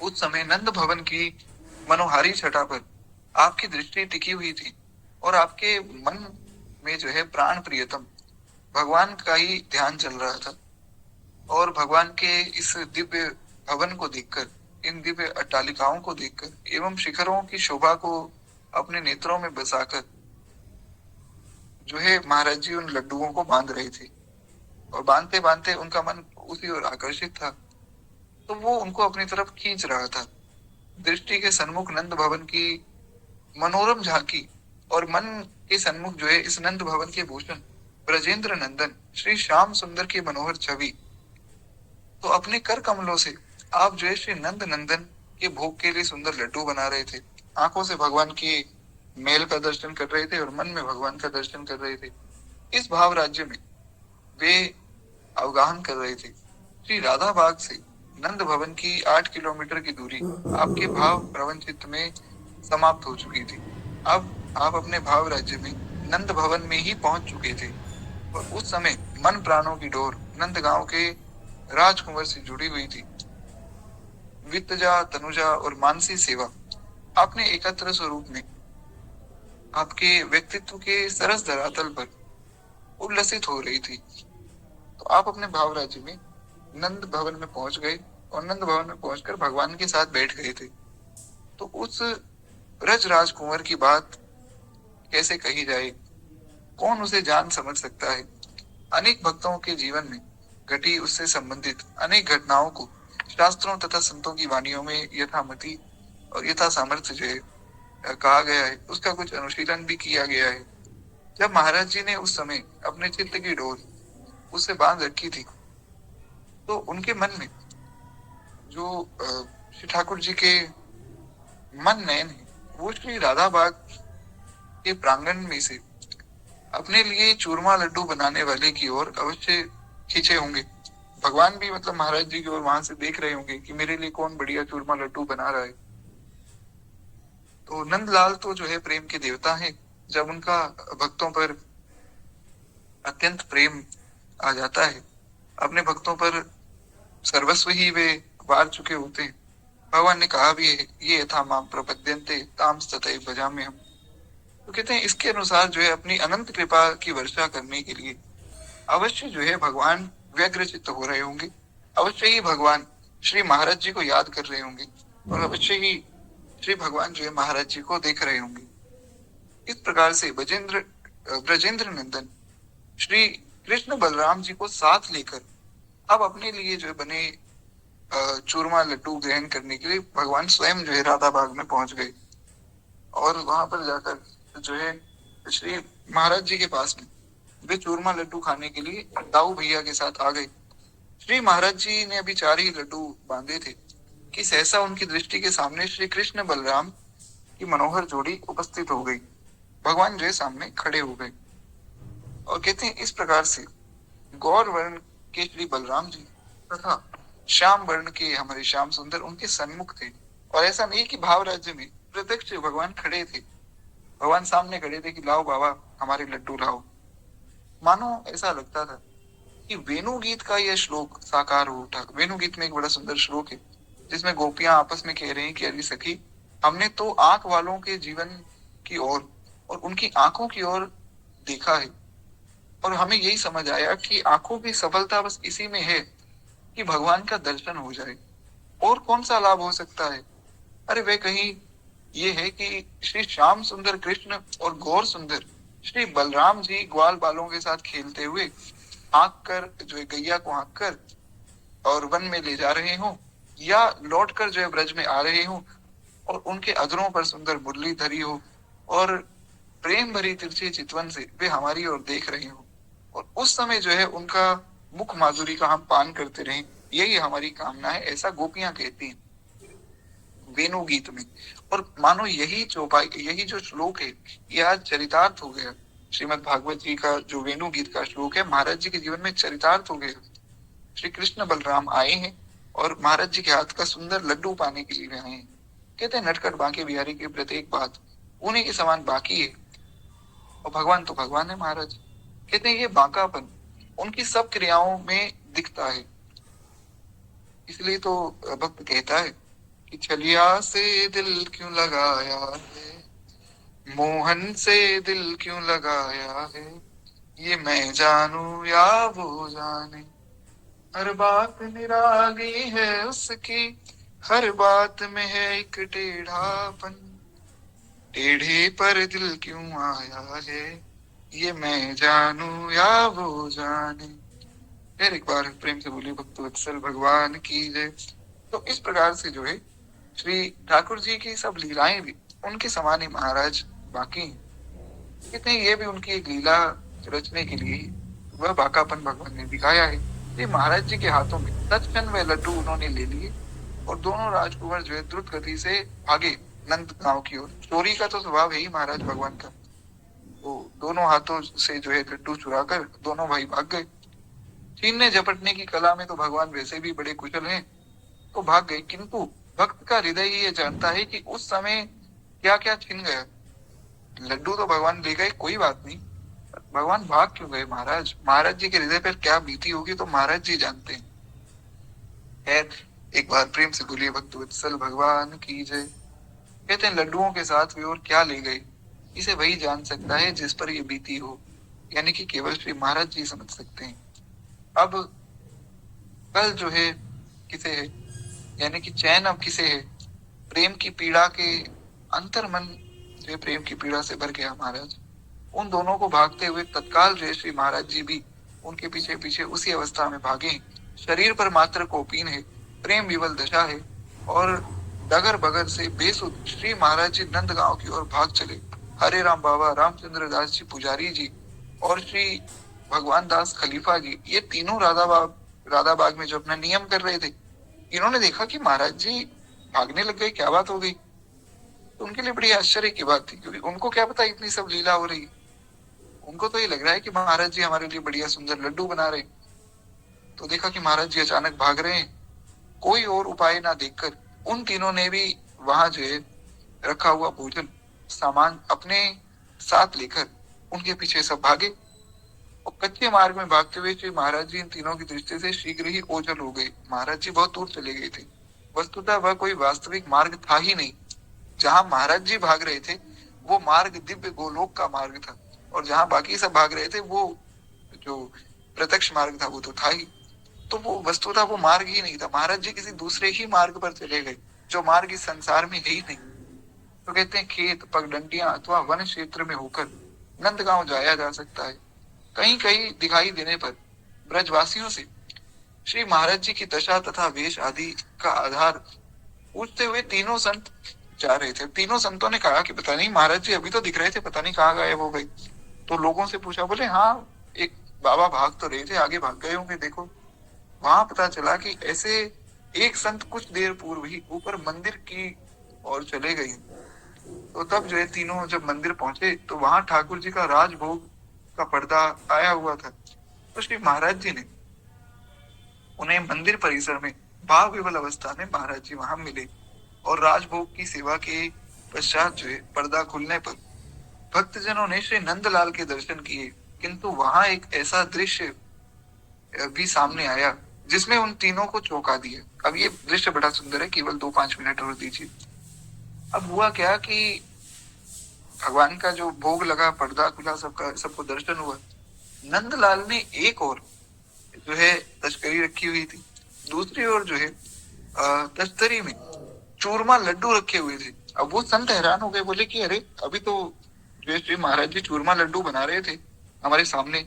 उस समय नंद भवन की मनोहारी छटा पर आपकी दृष्टि टिकी हुई थी और आपके मन में जो है प्राण प्रियतम भगवान का ही ध्यान चल रहा था। और भगवान के इस दिव्य भवन को देखकर, इन दिव्य अट्टालिकाओं को देखकर एवं शिखरों की शोभा को अपने नेत्रों में बसाकर जो है महाराज जी उन लड्डुओं को बांध रहे थे और बांधते बांधते उनका मन उसी ओर आकर्षित था, तो वो उनको अपनी तरफ खींच रहा था। दृष्टि के सन्मुख नंद भवन की मनोरम झांकी और मन के सन्मुख जो है इस नंद भवन के भूषण ब्रजेंद्र नंदन श्री श्याम सुंदर की मनोहर छवि। तो अपने कर कमलों से आप जो है श्री नंद नंदन के भोग के लिए सुंदर लड्डू बना रहे थे। आंखों से भगवान की मेल का दर्शन कर रहे थे और मन में भगवान का दर्शन कर रहे थे। इस भाव राज्य में वे अवगाहन कर रहे थे। श्री राधा बाग से नंद भवन की 8 किलोमीटर की दूरी आपके भाव प्रवंचित में समाप्त हो चुकी थी। अब आप अपने भाव राज्य में नंद भवन में ही पहुंच चुके थे और उस समय मन प्राणों की डोर नंद गांव के राजकुंवर से जुड़ी हुई थी। वित्तजा, तनुजा और मानसी सेवा आपने एकत्र स्वरूप में आपके व्यक्तित्व के सरस धरातल पर उल्लसित हो रही थी। तो आप अपने भाव राज्य में नंद भवन में पहुंच गए और नंद भवन में पहुंचकर भगवान के साथ बैठ गए थे। तो उस ब्रज राजकुंवर की बात कैसे कही जाए, कौन उसे जान समझ सकता है। अनेक भक्तों के जीवन में घटी उससे संबंधित अनेक घटनाओं को शास्त्रों तथा संतों की वाणियों में यथामति और यथा सामर्थ्य जो है कहा गया है, उसका कुछ अनुशीलन भी किया गया है। जब महाराज जी ने उस समय अपने चित्त की डोर उससे बांध रखी थी तो उनके मन में जो श्री ठाकुर जी के मन नयन है वो श्री राधा बाग के प्रांगण में से अपने लिए चूरमा लड्डू बनाने वाले की ओर अवश्य खींचे होंगे। भगवान भी मतलब महाराज जी की ओर वहां से देख रहे होंगे कि मेरे लिए कौन बढ़िया चूरमा लड्डू बना रहा है। तो नंदलाल तो जो है प्रेम के देवता हैं। जब उनका भक्तों पर अत्यंत प्रेम आ जाता है, अपने भक्तों पर सर्वस्व ही वे वार चुके होते हैं। भगवान ने कहा भी है, ये यथा माम प्रपद्यन्ते ताम तथैव भजाम्यहम् हम। तो कहते हैं इसके अनुसार जो है अपनी अनंत कृपा की वर्षा करने के लिए अवश्य जो है भगवान व्यग्रचित्त हो रहे होंगे। अवश्य ही भगवान श्री महाराज जी को याद कर रहे होंगे और अवश्य ही श्री भगवान जो है महाराज जी को देख रहे होंगे। इस प्रकार से ब्रजेंद्र नंदन श्री कृष्ण बलराम जी को साथ लेकर अब अपने लिए जो बने चूरमा लड्डू ग्रहण करने के लिए भगवान स्वयं जो है राधा बाग में पहुंच गए और वहां पर जाकर जो है श्री महाराज जी के पास में वे चूरमा लड्डू खाने के लिए दाऊ भैया के साथ आ गए। श्री महाराज जी ने अभी 4 ही लड्डू बांधे थे कि सहसा उनकी दृष्टि के सामने श्री कृष्ण बलराम की मनोहर जोड़ी उपस्थित हो गई। भगवान जो है सामने खड़े हो गए और कहते हैं इस प्रकार से गौर वर्ण के श्री बलराम जी तथा श्याम वर्ण के हमारे श्याम सुंदर उनके सन्मुख थे। और ऐसा नहीं कि भाव राज्य में प्रत्यक्ष भगवान खड़े थे, भगवान सामने खड़े थे कि लाओ बाबा हमारे लड्डू लाओ। मानो ऐसा लगता था कि वेणु गीत का यह श्लोक साकार हो उठा। वेणु गीत में एक बड़ा सुंदर श्लोक है जिसमें गोपियां आपस में कह रही हैं कि अरे सखी, हमने तो आंख वालों के जीवन की ओर और उनकी आंखों की ओर देखा है और हमें यही समझ आया कि आंखों की सफलता बस इसी में है कि भगवान का दर्शन हो जाए, और कौन सा लाभ हो सकता है। अरे वे कहीं ये है कि श्री श्याम सुंदर कृष्ण और गौर सुंदर श्री बलराम जी ग्वाल बालों के साथ खेलते हुए आंक कर जो है गैया को आंक कर और वन में ले जा रहे हो, या लौट कर जो है ब्रज में आ रहे हों और उनके अधरों पर सुंदर मुरली धरी हो और प्रेम भरी तिरछी चितवन से वे हमारी ओर देख रहे हो और उस समय जो है उनका मुख माधुरी का हम पान करते रहें, यही हमारी कामना है, ऐसा गोपियां कहती हैं वेणु गीत में। और मानो यही चौपाई, यही जो श्लोक है ये आज चरितार्थ हो गया। श्रीमद् भागवत जी का जो वेणु गीत का श्लोक है महाराज जी के जीवन में चरितार्थ हो गया। श्री कृष्ण बलराम आए हैं और महाराज जी के हाथ का सुंदर लड्डू पाने के लिए वे आए हैं। कहते हैं नटखट बांके बिहारी की प्रत्येक बात उन्हीं के समान बाकी है और भगवान तो भगवान है महाराज। कहते हैं ये बांकापन उनकी सब क्रियाओं में दिखता है। इसलिए तो भक्त कहता है कि छलिया से दिल क्यों लगाया है, मोहन से दिल क्यों लगाया है, ये मैं जानू या वो जाने, हर बात निराली है उसकी, हर बात में है एक टेढ़ापन, टेढ़े पर दिल क्यों आया है, ये मैं जानू या वो जाने। फिर एक बार प्रेम से बोली भक्त वत्सल भगवान की जय। तो इस प्रकार से जो है श्री ठाकुर जी की सब लीलाएं भी उनके समान ही महाराज बाकी हैं। कहते हैं ये भी उनकी एक लीला रचने के लिए वह बाकापन भगवान ने दिखाया है। ये महाराज जी के हाथों में तत्क्षण वे लड्डू उन्होंने ले लिए और दोनों राजकुमार जो है द्रुत गति से भागे नंद गांव की ओर। चोरी का तो स्वभाव है ही महाराज भगवान का। वो दोनों हाथों से जो है लड्डू चुरा कर दोनों भाई भाग गए। छीनने झपटने की कला में तो भगवान वैसे भी बड़े कुशल हैं, तो भाग गए। किंतु भक्त का हृदय ये जानता है कि उस समय क्या क्या छिन गया। लड्डू तो भगवान ले गए, कोई बात नहीं, भगवान भाग क्यों गए महाराज, महाराज जी के हृदय पर क्या बीती होगी तो महाराज जी जानते हैं। खैर एक बार प्रेम से बोलिए भक्त वत्सल भगवान की जय। कहते हैं लड्डुओं के साथ वे और क्या ले गए इसे वही जान सकता है जिस पर ये बीती हो, यानी कि केवल श्री महाराज जी समझ सकते हैं। अब कल जो है किसे है, यानी कि चैन अब किसे है, प्रेम की पीड़ा के अंतर मन जो प्रेम की पीड़ा से भर गया महाराज। उन दोनों को भागते हुए तत्काल जो श्री महाराज जी भी उनके पीछे पीछे उसी अवस्था में भागे। शरीर पर मात्र कोपीन है, प्रेम विवल दशा है और डगर बगर से बेसुध श्री महाराज जी नंद गांव की ओर भाग चले। हरे राम बाबा रामचंद्र दास जी पुजारी जी और श्री भगवान दास खलीफा जी, ये तीनों राधा बाग में जो अपना नियम कर रहे थे, इन्होंने देखा कि महाराज जी भागने लग गए, क्या बात हो गई। तो उनके लिए बड़ी आश्चर्य की बात थी, क्योंकि उनको क्या पता इतनी सब लीला हो रही। उनको तो ये लग रहा है कि महाराज जी हमारे लिए बढ़िया सुंदर लड्डू बना रहे। तो देखा कि महाराज जी अचानक भाग रहे हैं। कोई और उपाय ना देखकर उन तीनों ने भी वहां जो है रखा हुआ भोजन सामान अपने साथ लेकर उनके पीछे सब भागे और कच्चे मार्ग में भागते हुए श्री महाराज जी इन तीनों की दृष्टि से शीघ्र ही ओझल हो गए। महाराज जी बहुत दूर चले गए थे। वस्तुतः वह कोई वास्तविक मार्ग था ही नहीं। जहां महाराज जी भाग रहे थे वो मार्ग दिव्य गोलोक का मार्ग था और जहां बाकी सब भाग रहे थे वो जो प्रत्यक्ष मार्ग था वो तो था ही। तो वो वस्तुतः वो मार्ग ही नहीं था। महाराज जी किसी दूसरे ही मार्ग पर चले गए जो मार्ग इस संसार में है ही नहीं। तो कहते हैं खेत पगडंडियां अथवा वन क्षेत्र में होकर नंदगांव जाया जा सकता है। कहीं कहीं दिखाई देने पर ब्रजवासियों से श्री महाराज जी की दशा तथा वेश आदि का आधार पूछते हुए तीनों संत जा रहे थे। तीनों संतों ने कहा कि पता नहीं महाराज जी अभी तो दिख रहे थे, पता नहीं कहाँ गायब हो गए। तो लोगों से पूछा, बोले हाँ एक बाबा भाग तो रहे थे, आगे भाग गए होंगे देखो। वहां पता चला कि ऐसे एक संत कुछ देर पूर्व ही ऊपर मंदिर की ओर चले गए। तो तब जो है तीनों जब मंदिर पहुंचे तो वहां ठाकुर जी का राजभोग का पर्दा आया हुआ था। तो श्री महाराज जी ने उन्हें मंदिर परिसर में भाव विवल अवस्था में महाराज जी वहां मिले और राजभोग की सेवा के पश्चात जो है पर्दा खुलने पर भक्तजनों ने श्री नंदलाल के दर्शन किए। किंतु वहां एक ऐसा दृश्य भी सामने आया जिसमें उन तीनों को चौंका दिया। अब ये दृश्य बड़ा सुंदर है, केवल 2-5 मिनट और दीजिए। अब हुआ क्या कि भगवान का जो भोग लगा, पर्दा खुला, सबको दर्शन हुआ। नंदलाल ने एक और जो है तस्करी रखी हुई थी, दूसरी ओर जो है तस्तरी में चूरमा लड्डू रखे हुए थे। अब वो संत हैरान हो गए, बोले कि अरे अभी तो जो श्री महाराज जी चूरमा लड्डू बना रहे थे हमारे सामने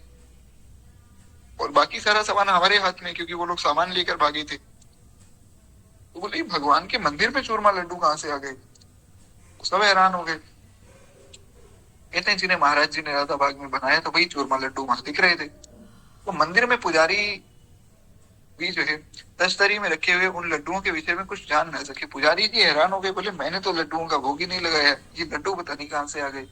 और बाकी सारा सामान हमारे हाथ में, क्योंकि वो लोग सामान लेकर भागे थे। तो बोले भगवान के मंदिर में चूरमा लड्डू कहाँ से आ गए? सब हैरान हो गए। कहते हैं जिन्हें महाराज जी ने राधा बाग में बनाया तो वही चूरमा लड्डू वहां दिख रहे थे। तो मंदिर में पुजारी भी जो है तश्तरी में रखे हुए उन लड्डुओं के विषय में कुछ जान न सके। पुजारी जी हैरान हो गए, बोले मैंने तो लड्डुओं का भोग ही नहीं लगाया, ये लड्डू पता नहीं कहाँ से आ गए।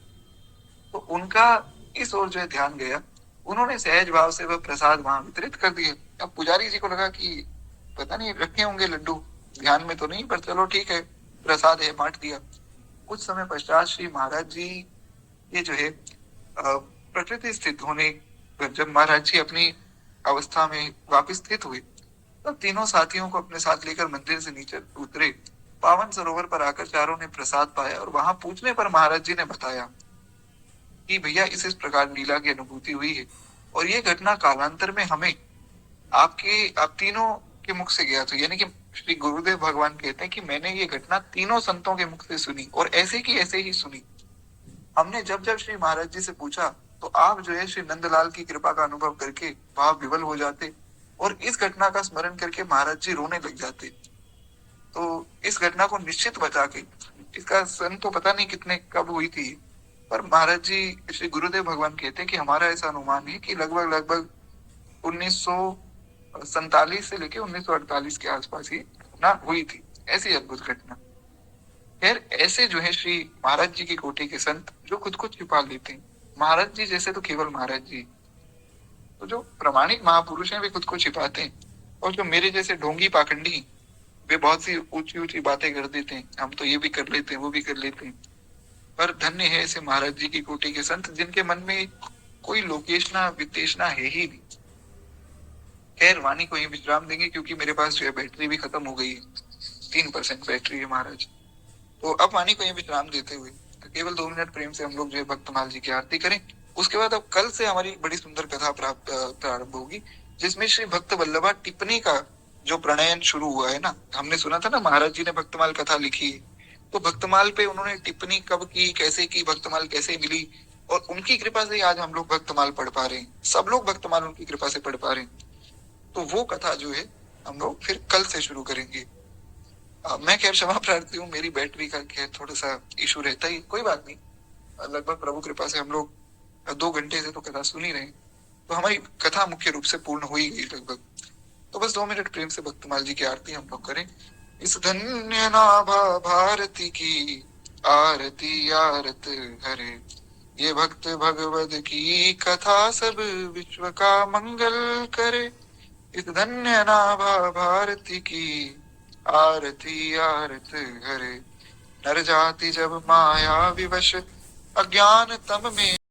तो उनका इस ओर जो है ध्यान गया, उन्होंने सहज भाव से वह प्रसाद वहां वितरित कर दिए। अब पुजारी जी को लगा कि पता नहीं रखे होंगे लड्डू, ध्यान में तो नहीं, पर चलो ठीक है, प्रसाद है, बांट दिया। कुछ समय पश्चात श्री महाराज जी ये जो है प्रकृति स्थित होने पर जब महाराज जी अपनी अवस्था में वापस स्थित हुए, तब तीनों साथियों को अपने साथ लेकर मंदिर से नीचे उतरे। पावन सरोवर पर आकर चारों ने प्रसाद पाया और वहां पूछने पर महाराज जी ने बताया कि भैया इस प्रकार लीला की अनुभूति हुई है और ये घटना कालांतर में हमें आप तीनों के मुख से गया। तो यानी कि श्री गुरुदेव भगवान कहते हैं कि मैंने ये घटना तीनों संतों के मुख से सुनी और ऐसे की ऐसे ही सुनी। हमने जब जब श्री महाराज जी से पूछा तो आप जो है श्री नंदलाल की कृपा का अनुभव करके भाव विवल हो जाते और इस घटना का स्मरण करके महाराज जी रोने लग जाते। तो इस घटना को निश्चित बचा के, इसका सन तो पता नहीं कितने कब हुई थी, पर महाराज जी श्री गुरुदेव भगवान कहते हैं कि हमारा ऐसा अनुमान है कि लगभग लगभग 1947 से लेके 1948 के आसपास ही घटना हुई थी। ऐसी अद्भुत घटना। खैर ऐसे जो है श्री महाराज जी की कोटि के संत जो खुद को छिपा लेते हैं। महाराज जी जैसे तो केवल महाराज जी, तो जो प्रामाणिक महापुरुष हैं वे खुद को छिपाते हैं, और जो मेरे जैसे ढोंगी पाखंडी वे बहुत सी ऊंची ऊंची बातें कर देते हैं, हम तो ये भी कर लेते हैं वो भी कर लेते हैं। पर धन्य है ऐसे महाराज जी की कोटि के संत जिनके मन में कोई लोकेशना वित्तेषणा है ही नहीं। खैर वाणी को ही विश्राम देंगे क्योंकि मेरे पास जो है बैटरी भी खत्म हो गई है, 3% बैटरी है महाराज। तो अब वाणी को ही विश्राम देते हुए तो केवल 2 मिनट प्रेम से हम लोग जो है भक्तमाल जी की आरती करें। उसके बाद अब कल से हमारी बड़ी सुंदर कथा प्रारंभ होगी, जिसमें श्री भक्त वल्लभा टिप्पणी का जो प्रणयन शुरू हुआ है ना। हमने सुना था ना महाराज जी ने भक्तमाल कथा लिखी, तो भक्तमाल पे उन्होंने टिप्पणी कब की, कैसे की, भक्तमाल कैसे मिली, और उनकी कृपा से आज हम लोग भक्तमाल पढ़ पा रहे हैं। सब लोग भक्तमाल उनकी कृपा से पढ़ पा रहे हैं। तो वो कथा जो है हम लोग फिर कल से शुरू करेंगे। मैं खैर क्षमा प्रार्थी हूँ, मेरी बैटरी का खैर थोड़ा सा इशू रहता ही, कोई बात नहीं। लगभग प्रभु कृपा से हम लोग 2 घंटे से तो कथा सुन ही रहे, तो हमारी कथा मुख्य रूप से पूर्ण हो ही गई लगभग। तो बस 2 मिनट प्रेम से भक्तमाल जी की आरती हम लोग करें। इस धन्य नाभा भारती की आरती आरत हरे, ये भक्त भगवत की कथा सब विश्व का मंगल करे। इस धन्य नाभा भारती की आरती आरत हरे, नर जाति जब माया विवश अज्ञान तम में